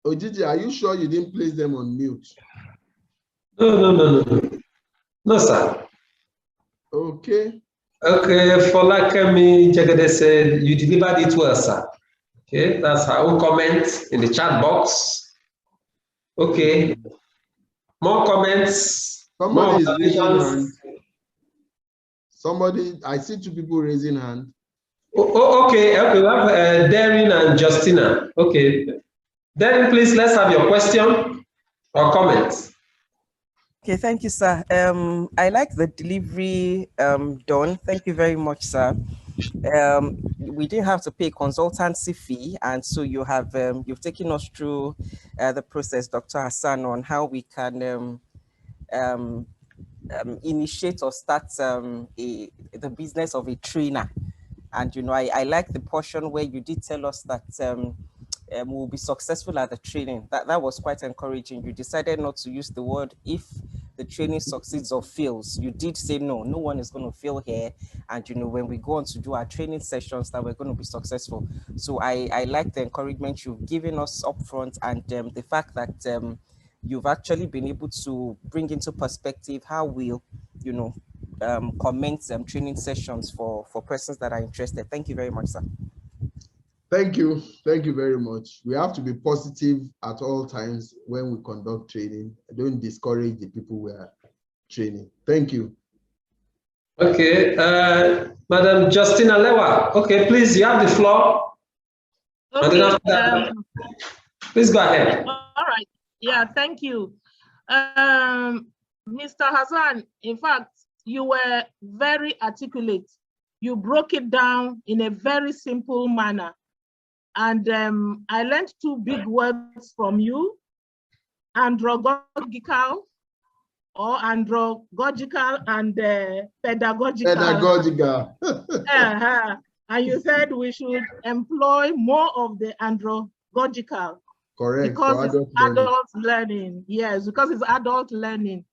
Ojiji, are you sure you didn't place them on mute? No. No, sir. Okay. Okay, Folakemi Jagade said, you delivered it well, sir. Okay, that's her own comment in the chat box. Okay. More comments. Somebody more is raising hand. Somebody, I see two people raising hand. Okay, we have Darren and Justina. Okay. Darren, please, let's have your question or comment. Okay, thank you, sir. I like the delivery done. Thank you very much, sir. We didn't have to pay a consultancy fee, and so you have you've taken us through the process, Dr. Hassan, on how we can initiate or start the business of a trainer. And you know, I like the portion where you did tell us that we'll be successful at the training. That was quite encouraging. You decided not to use the word if the training succeeds or fails. You did say no one is going to fail here. And you know, when we go on to do our training sessions, that we're going to be successful. So I like the encouragement you've given us up front, and the fact that you've actually been able to bring into perspective how we'll, you know, commence training sessions for persons that are interested. Thank you very much, sir. Thank you. Thank you very much. We have to be positive at all times when we conduct training. Don't discourage the people we are training. Thank you. Okay, Madam Justina Lewa. Okay, please, you have the floor. Okay. Please go ahead. All right. Yeah, thank you. Mr. Hassan, in fact, you were very articulate. You broke it down in a very simple manner. And I learned two big words from you: andragogical and pedagogical. Pedagogical. And you said we should employ more of the andragogical. Correct. Because it's adult learning. Yes, because it's adult learning.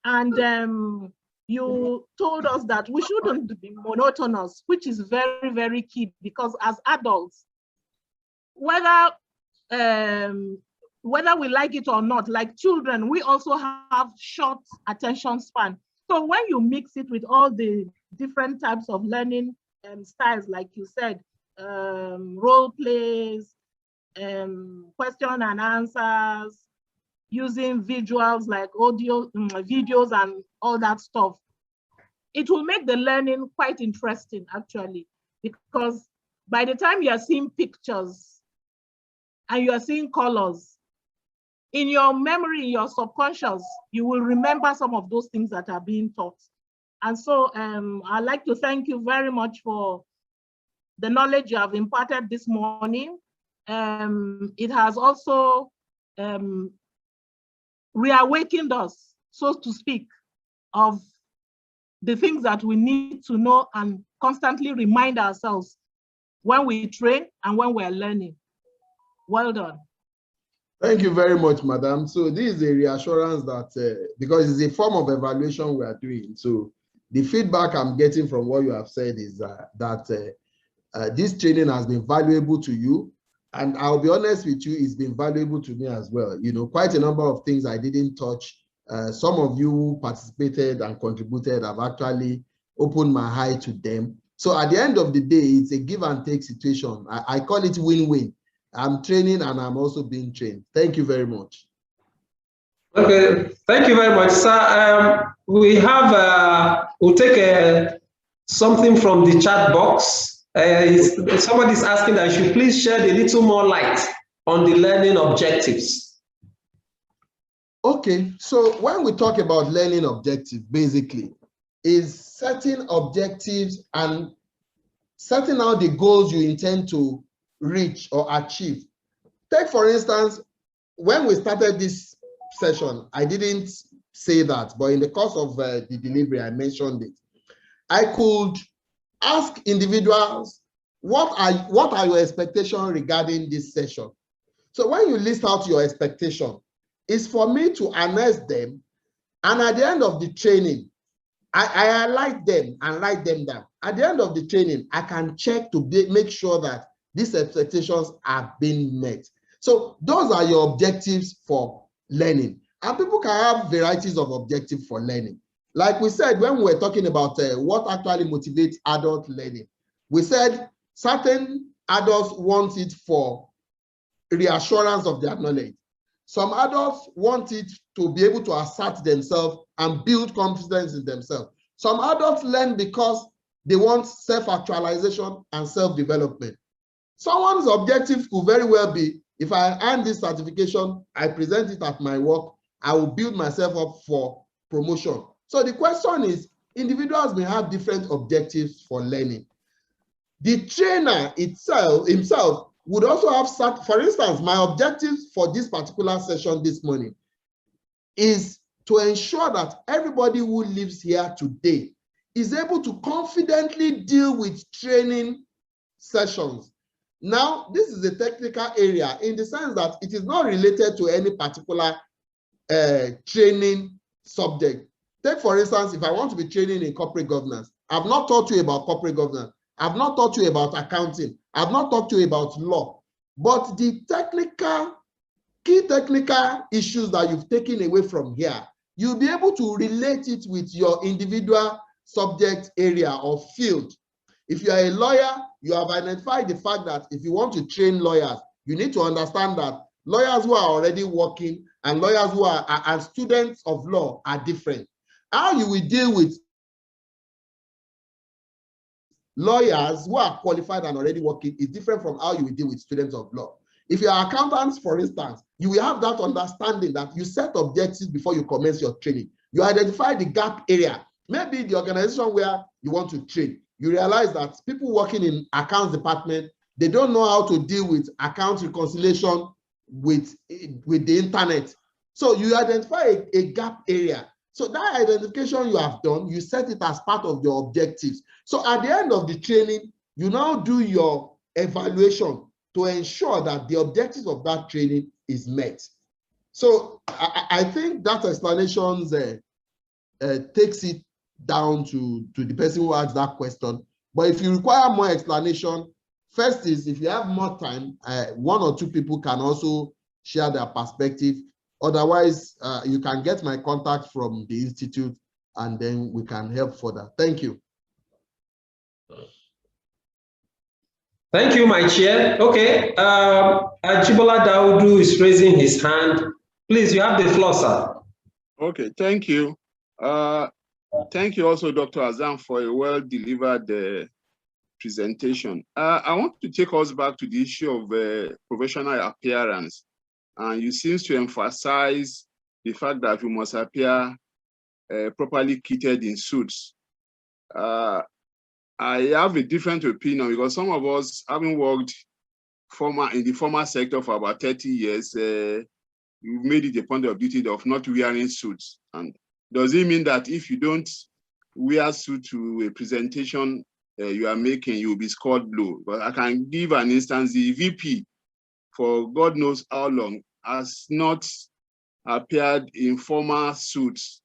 And you told us that we shouldn't be monotonous, which is very, very key, because as adults, whether we like it or not, like children, we also have short attention span. So when you mix it with all the different types of learning styles, like you said, role plays, question and answers, using visuals like audio, videos and all that stuff, it will make the learning quite interesting, actually, because by the time you are seeing pictures and you are seeing colors, in your memory, in your subconscious, you will remember some of those things that are being taught. And so I'd like to thank you very much for the knowledge you have imparted this morning. It has also reawakened us, so to speak, of the things that we need to know and constantly remind ourselves when we train and when we're learning. Well done. Thank you very much, madam. So this is a reassurance that because it's a form of evaluation we are doing. So the feedback I'm getting from what you have said is that this training has been valuable to you. And I'll be honest with you, it's been valuable to me as well. You know, quite a number of things I didn't touch. Some of you who participated and contributed have actually opened my eye to them. So at the end of the day, it's a give and take situation. I call it win-win. I'm training and I'm also being trained. Thank you very much. Okay, thank you very much, sir. We have, we'll take something from the chat box. Somebody's asking that you should please shed a little more light on the learning objectives. Okay, so when we talk about learning objectives, basically, is setting objectives and setting out the goals you intend to reach or achieve. Take, for instance, when we started this session, I didn't say that, but in the course of the delivery, I mentioned it. I could ask individuals, what are your expectations regarding this session? So when you list out your expectation, it's for me to analyze them, and at the end of the training, I highlight them and write them down. At the end of the training, I can check to make sure that these expectations are being met. So those are your objectives for learning. And people can have varieties of objectives for learning. Like we said, when we were talking about what actually motivates adult learning, we said certain adults want it for reassurance of their knowledge. Some adults want it to be able to assert themselves and build confidence in themselves. Some adults learn because they want self-actualization and self-development. Someone's objective could very well be, if I earn this certification, I present it at my work, I will build myself up for promotion. So the question is, individuals may have different objectives for learning. The trainer himself would also have, for instance, my objective for this particular session this morning is to ensure that everybody who lives here today is able to confidently deal with training sessions. Now, this is a technical area in the sense that it is not related to any particular training subject. Take, for instance, if I want to be training in corporate governance, I've not taught you about corporate governance. I've not taught you about accounting. I've not taught you about law. But the key technical issues that you've taken away from here, you'll be able to relate it with your individual subject area or field. If you are a lawyer, you have identified the fact that if you want to train lawyers, you need to understand that lawyers who are already working and lawyers who are and students of law are different. How you will deal with lawyers who are qualified and already working is different from how you will deal with students of law. If you are accountants, for instance, you will have that understanding that you set objectives before you commence your training. You identify the gap area. Maybe the organization where you want to train, you realize that people working in accounts department, they don't know how to deal with account reconciliation with the internet. So you identify a gap area. So that identification you have done, you set it as part of your objectives. So at the end of the training, you now do your evaluation to ensure that the objectives of that training is met. So I think that explanation takes it down to the person who asked that question. But if you require more explanation, first is if you have more time, one or two people can also share their perspective. Otherwise, you can get my contact from the Institute and then we can help further. Thank you. Thank you, my chair. Okay, Ajibola Daudu is raising his hand. Please, you have the floor, sir. Okay, thank you. Thank you also, Dr. Azam, for a well-delivered presentation. I want to take us back to the issue of professional appearance. And you seem to emphasize the fact that we must appear properly kitted in suits. I have a different opinion because some of us, having worked in the formal sector for about 30 years, we've made it a point of duty of not wearing suits. And does it mean that if you don't wear suit to a presentation you are making, you will be scored low? But I can give an instance. The VP, for God knows how long, has not appeared in formal suits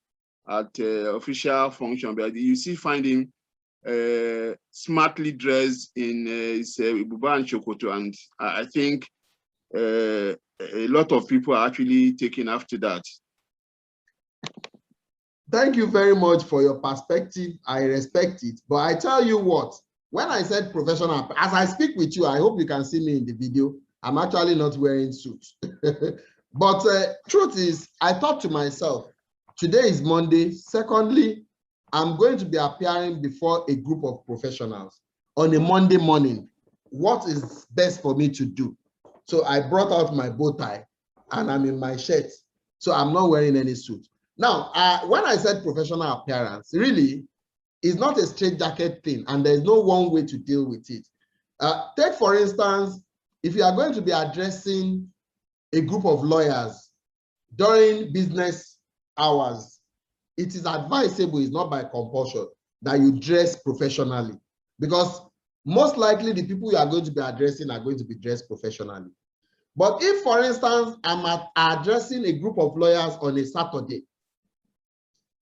at official function, but you still find him smartly dressed in his buba and chokoto, and I think a lot of people are actually taking after that. Thank you very much for your perspective. I respect it. But I tell you what, when I said professional, as I speak with you, I hope you can see me in the video. I'm actually not wearing suits. But truth is, I thought to myself, today is Monday. Secondly, I'm going to be appearing before a group of professionals on a Monday morning. What is best for me to do? So I brought out my bow tie and I'm in my shirt. So I'm not wearing any suit. Now, when I said professional appearance, really, it's not a straight jacket thing, and there's no one way to deal with it. Take, for instance, if you are going to be addressing a group of lawyers during business hours, it is advisable, it's not by compulsion, that you dress professionally, because most likely the people you are going to be addressing are going to be dressed professionally. But if, for instance, I'm addressing a group of lawyers on a Saturday,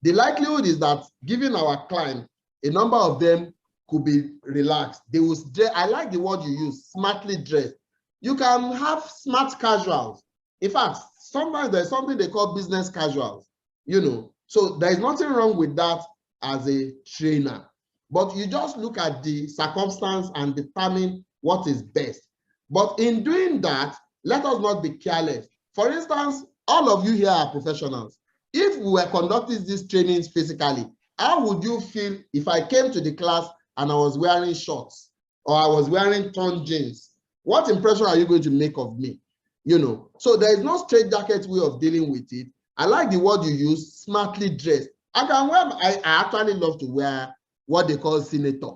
the likelihood is that, given our client, a number of them could be relaxed. They will dress, I like the word you use, smartly dressed. You can have smart casuals. In fact, sometimes there's something they call business casuals, you know. So there's nothing wrong with that as a trainer. But you just look at the circumstance and determine what is best. But in doing that, let us not be careless. For instance, all of you here are professionals. If we were conducting these trainings physically, how would you feel if I came to the class and I was wearing shorts or I was wearing torn jeans? What impression are you going to make of me? You know, so there is no straitjacket way of dealing with it. I like the word you use, smartly dressed. I can wear, I actually love to wear what they call senator.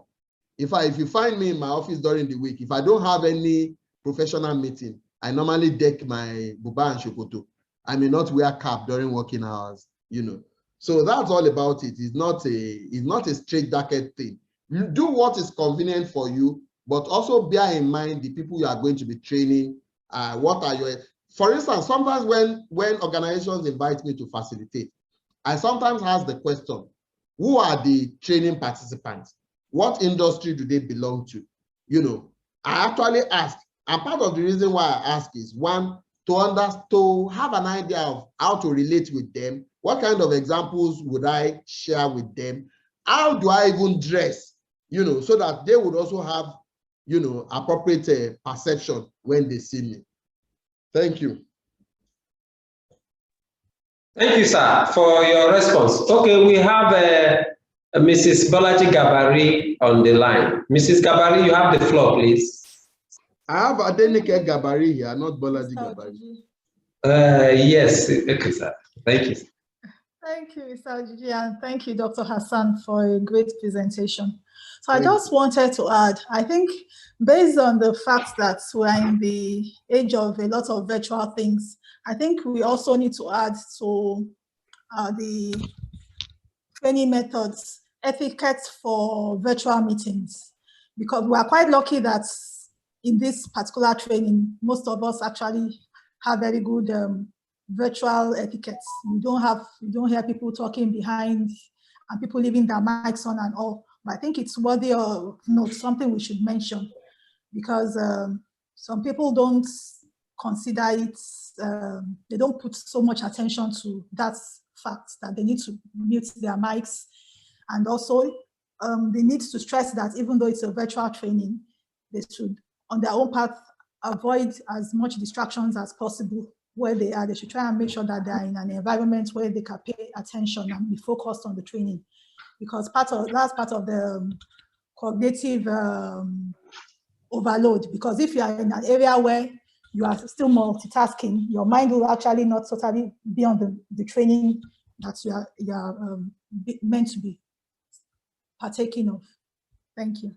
If you find me in my office during the week, if I don't have any professional meeting, I normally deck my buba and shokoto. I may not wear cap during working hours, you know. So that's all about it. It's not a straitjacket thing. You do what is convenient for you, but also bear in mind the people you are going to be training. What are your, for instance, sometimes when organizations invite me to facilitate, I sometimes ask the question, who are the training participants? What industry do they belong to? You know, I actually ask, and part of the reason why I ask is, one, to have an idea of how to relate with them. What kind of examples would I share with them? How do I even dress? You know, so that they would also have, you know, appropriate perception when they see me. Thank you. Thank you, sir, for your response. Okay, we have Mrs. Bolaji Gabari on the line. Mrs. Gabari, you have the floor, please. I have Adenike Gabari here, not Bolaji Gabari. Yes, okay, sir. Thank you. Thank you, Mr. Ojiji, and thank you, Dr. Hassan, for a great presentation. So I just wanted to add, I think based on the fact that we're in the age of a lot of virtual things, I think we also need to add to the training methods, etiquette for virtual meetings, because we are quite lucky that in this particular training, most of us actually have very good virtual etiquettes. You don't hear people talking behind and people leaving their mics on and all. But I think it's worthy of note, something we should mention, because some people don't consider it, they don't put so much attention to that fact that they need to mute their mics. And also they need to stress that even though it's a virtual training, they should, on their own path, avoid as much distractions as possible where they are. They should try and make sure that they are in an environment where they can pay attention and be focused on the training, because that's part of the cognitive overload. Because if you are in an area where you are still multitasking, your mind will actually not totally be on the training that you are meant to be partaking of. Thank you.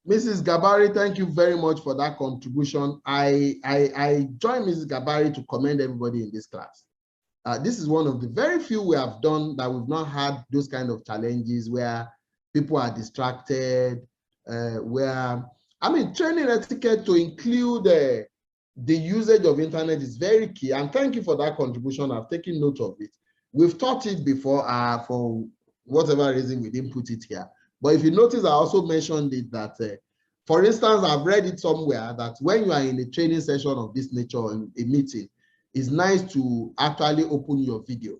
Mrs. Gabari, thank you very much for that contribution. I join Mrs. Gabari to commend everybody in this class. This is one of the very few we have done that we've not had those kind of challenges where people are distracted, training etiquette to include the usage of internet is very key. And thank you for that contribution. I've taken note of it. We've taught it before, for whatever reason we didn't put it here. But if you notice, I also mentioned it that, for instance, I've read it somewhere that when you are in a training session of this nature, in a meeting, it's nice to actually open your video,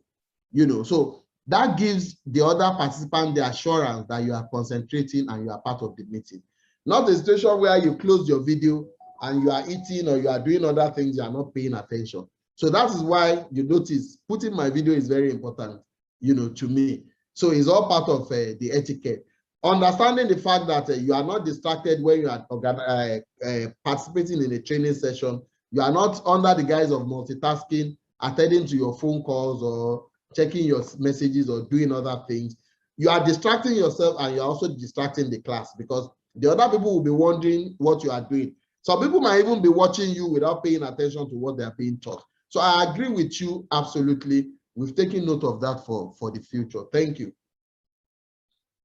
you know, so that gives the other participant the assurance that you are concentrating and you are part of the meeting. Not a situation where you close your video and you are eating or you are doing other things, you are not paying attention. So that is why you notice putting my video is very important, you know, to me. So it's all part of the etiquette. Understanding the fact that you are not distracted when you are participating in a training session You are not under the guise of multitasking, attending to your phone calls or checking your messages or doing other things. You are distracting yourself and you're also distracting the class because the other people will be wondering what you are doing. Some people might even be watching you without paying attention to what they are being taught. So I agree with you absolutely. We've taken note of that for the future. Thank you.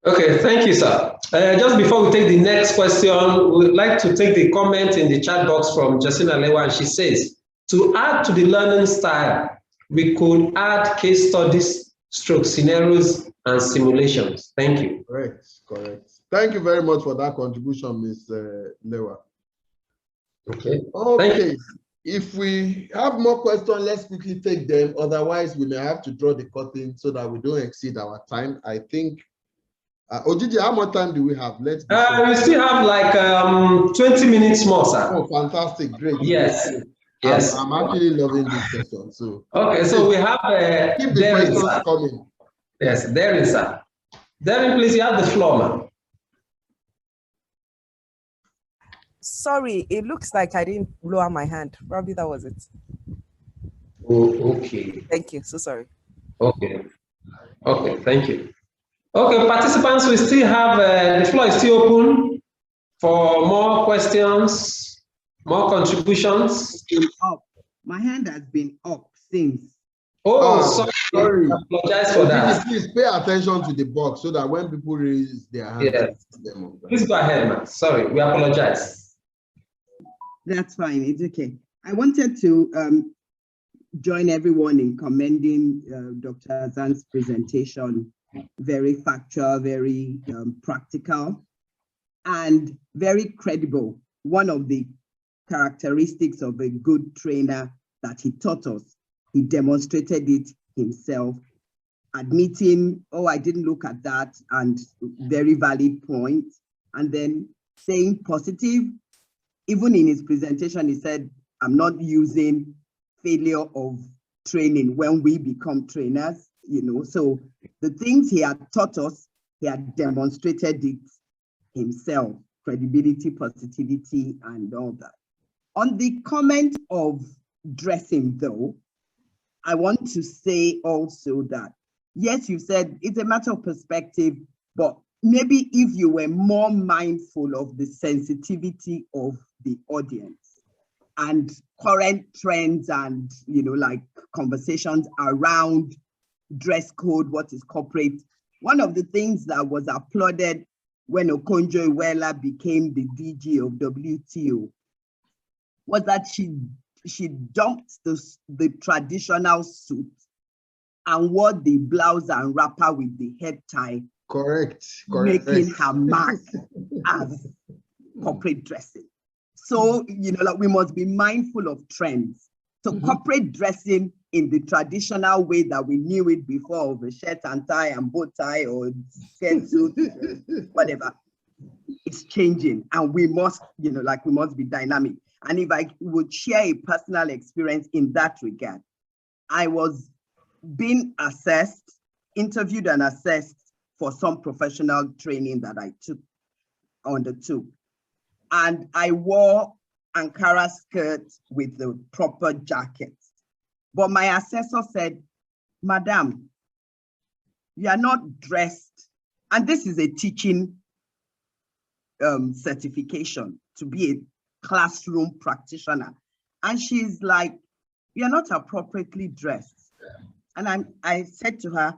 Okay, thank you, sir. Just before we take the next question, we would like to take the comment in the chat box from Justina Lewa, and she says, to add to the learning style, we could add case studies, stroke scenarios, and simulations. Thank you. Correct, correct. Thank you very much for that contribution, Ms. Lewa. Okay. Okay. If we have more questions, let's quickly take them. Otherwise, we may have to draw the curtain so that we don't exceed our time. I think, Ojiji, how much time do we have? Let's we still have like 20 minutes more, sir. Oh, fantastic. Great. Yes. Great. Yes. I'm actually loving this session. So okay, so we have keep the questions sir. coming. Yes, Darren, sir. Darren, please, you have the floor, man. Sorry, it looks like I didn't lower my hand. Probably that was it. Oh, okay. Thank you. So sorry. Okay. Okay, thank you. Okay, participants, we still have, the floor is still open for more questions, more contributions. Up. My hand has been up since. Oh, sorry. I apologize for that. Please pay attention to the box so that when people raise their hands, yes. Please go ahead, man. Sorry, we apologize. That's fine. It's okay. I wanted to join everyone in commending Dr. Hassan's presentation. Very factual, very practical, and very credible. One of the characteristics of a good trainer that he taught us, he demonstrated it himself, admitting, oh, I didn't look at that, and very valid point. And then saying positive, even in his presentation, he said, I'm not using failure of training when we become trainers, you know. So the things he had taught us, he had demonstrated it himself, credibility, positivity, and all that. On the comment of dressing though, I want to say also that, yes, you said it's a matter of perspective, but maybe if you were more mindful of the sensitivity of the audience and current trends and, you know, like conversations around dress code, what is corporate. One of the things that was applauded when Okonjo-Iweala became the DG of WTO was that she dumped the traditional suit and wore the blouse and wrapper with the head tie. Correct. Making her mark as corporate dressing. So, you know, like we must be mindful of trends. So corporate dressing in the traditional way that we knew it before, of a shirt and tie and bow tie or skirt suit, whatever, it's changing. And we must, you know, like we must be dynamic. And if I would share a personal experience in that regard, I was being assessed, interviewed and assessed for some professional training that I undertook. And I wore Ankara skirt with the proper jacket. But my assessor said, Madam, you are not dressed. And this is a teaching certification to be a classroom practitioner. And she's like, you're not appropriately dressed. And I said to her,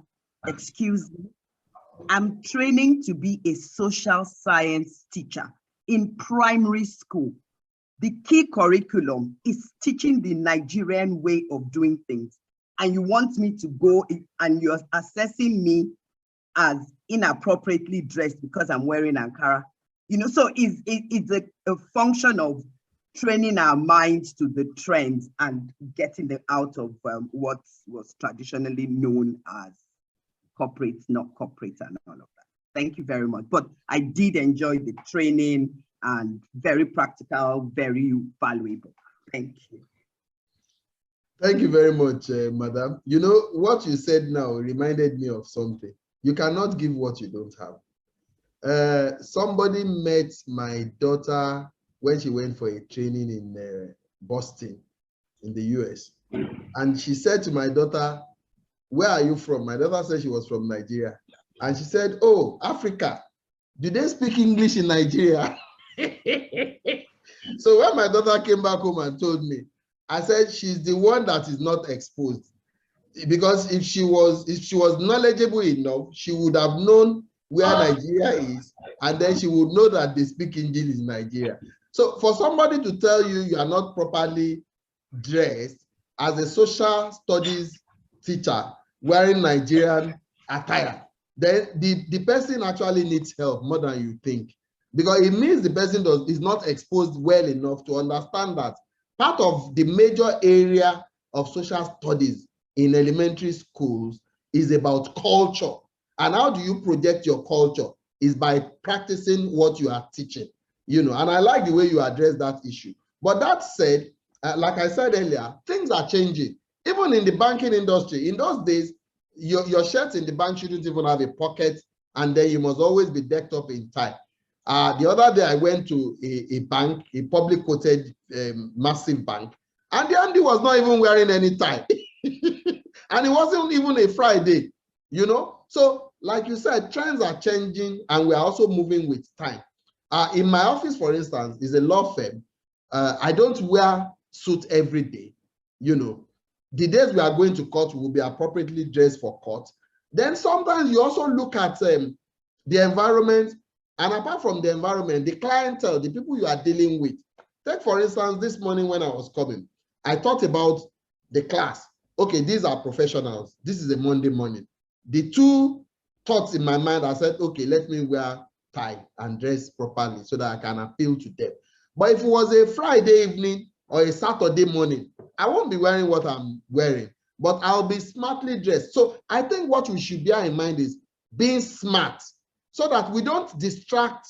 excuse me, I'm training to be a social science teacher in primary school. The key curriculum is teaching the Nigerian way of doing things. And you want me to go and you're assessing me as inappropriately dressed because I'm wearing Ankara. You know, so it's a function of training our minds to the trends and getting them out of what was traditionally known as corporate, not corporate, and all of that. Thank you very much. But I did enjoy the training and very practical, very valuable. Thank you. Thank you very much, Madam. You know, what you said now reminded me of something. You cannot give what you don't have. Somebody met my daughter when she went for a training Boston in the US. And she said to my daughter, "Where are you from?" My daughter said she was from Nigeria. And she said, "Oh, Africa. Do they speak English in Nigeria?" So when my daughter came back home and told me, I said, she's the one that is not exposed. Because if she was knowledgeable enough, she would have known where Nigeria is, and then she would know that they speak English in Nigeria. So for somebody to tell you you are not properly dressed as a social studies teacher wearing Nigerian attire, then the person actually needs help more than you think, because it means the person is not exposed well enough to understand that part of the major area of social studies in elementary schools is about culture. And how do you project your culture is by practicing what you are teaching, you know. And I like the way you address that issue. But that said, like I said earlier, things are changing. Even in the banking industry, in those days, your shirts in the bank shouldn't even have a pocket, and then you must always be decked up in tie. The other day I went to a bank, a public quoted massive bank, and the Andy was not even wearing any tie. And it wasn't even a Friday, you know. So like you said, trends are changing and we're also moving with time. In my office, for instance, is a law firm. I don't wear suit every day, you know. The days we are going to court will be appropriately dressed for court. Then sometimes you also look at the environment, and apart from the environment, the clientele, the people you are dealing with. Take for instance, this morning when I was coming, I thought about the class. Okay, these are professionals. This is a Monday morning. The two thoughts in my mind, I said, okay, let me wear tie and dress properly so that I can appeal to them. But if it was a Friday evening or a Saturday morning, I won't be wearing what I'm wearing, but I'll be smartly dressed. So I think what we should bear in mind is being smart so that we don't distract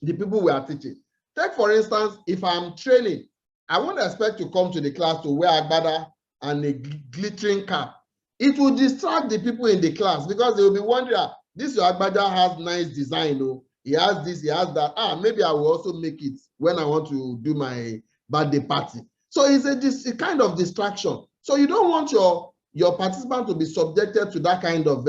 the people we are teaching. Take for instance, if I'm training, I won't expect to come to the class to wear agbada and a glittering cap. It will distract the people in the class because they will be wondering, this your agbada has nice design, oh, he has this, he has that. Maybe I will also make it when I want to do my birthday party. So it's a kind of distraction. So you don't want your participant to be subjected to that kind of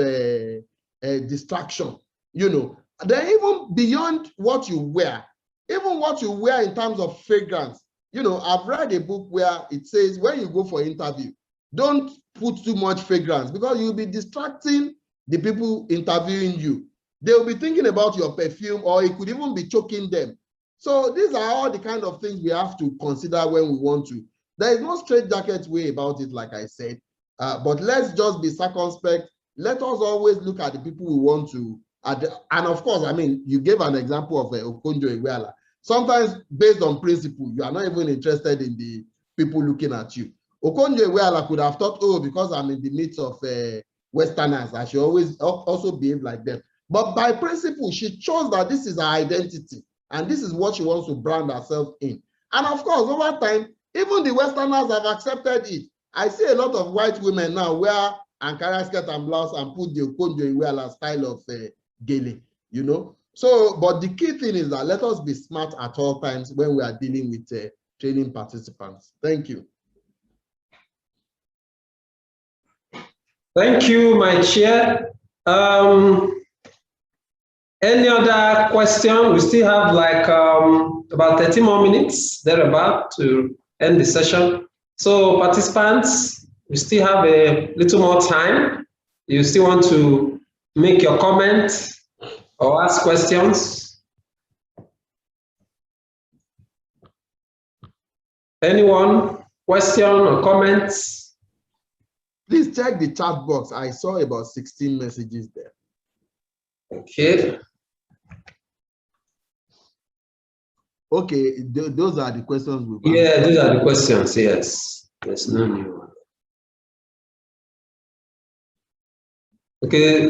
distraction, you know. Then even beyond what you wear, even what you wear in terms of fragrance, you know, I've read a book where it says when you go for interview, don't put too much fragrance because you'll be distracting the people interviewing you. They'll be thinking about your perfume, or it could even be choking them. So these are all the kind of things we have to consider when we want to. There is no straitjacket way about it, like I said, but let's just be circumspect. Let us always look at the people we want to, and of course, I mean, you gave an example of Okonjo-Iweala. Sometimes based on principle, you are not even interested in the people looking at you. Okonjo-Iweala could have thought, oh, because I'm in the midst of Westerners, I should always also behave like them. But by principle, she chose that this is her identity and this is what she wants to brand herself in. And of course, over time, even the Westerners have accepted it. I see a lot of white women now wear Ankara skirt and blouse and put the Okonjo-Iweala style of gele, you know. So, but the key thing is that let us be smart at all times when we are dealing with training participants. Thank you. Thank you, my chair. Any other question? We still have like about 30 more minutes thereabout to end the session. So participants, we still have a little more time. You still want to make your comment or ask questions? Anyone? Question or comments? Please check the chat box. I saw about 16 messages there. Okay. Okay, those are the questions we've Yeah, answered. those are the questions, yes. There's no new one. Okay,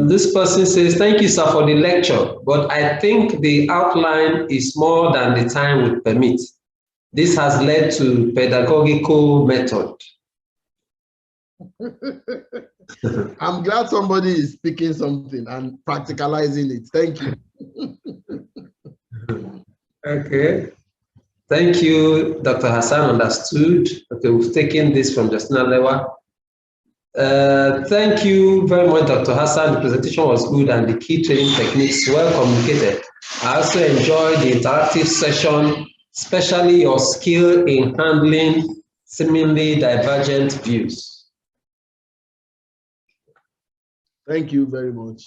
this person says, thank you, sir, for the lecture, but I think the outline is more than the time would permit. This has led to pedagogical method. I'm glad somebody is speaking something and practicalizing it. Thank you. Okay. Thank you, Dr. Hassan, understood. Okay, we've taken this from Justina Lewa. Thank you very much, Dr. Hassan. The presentation was good and the key training techniques well communicated. I also enjoyed the interactive session, especially your skill in handling seemingly divergent views. Thank you very much.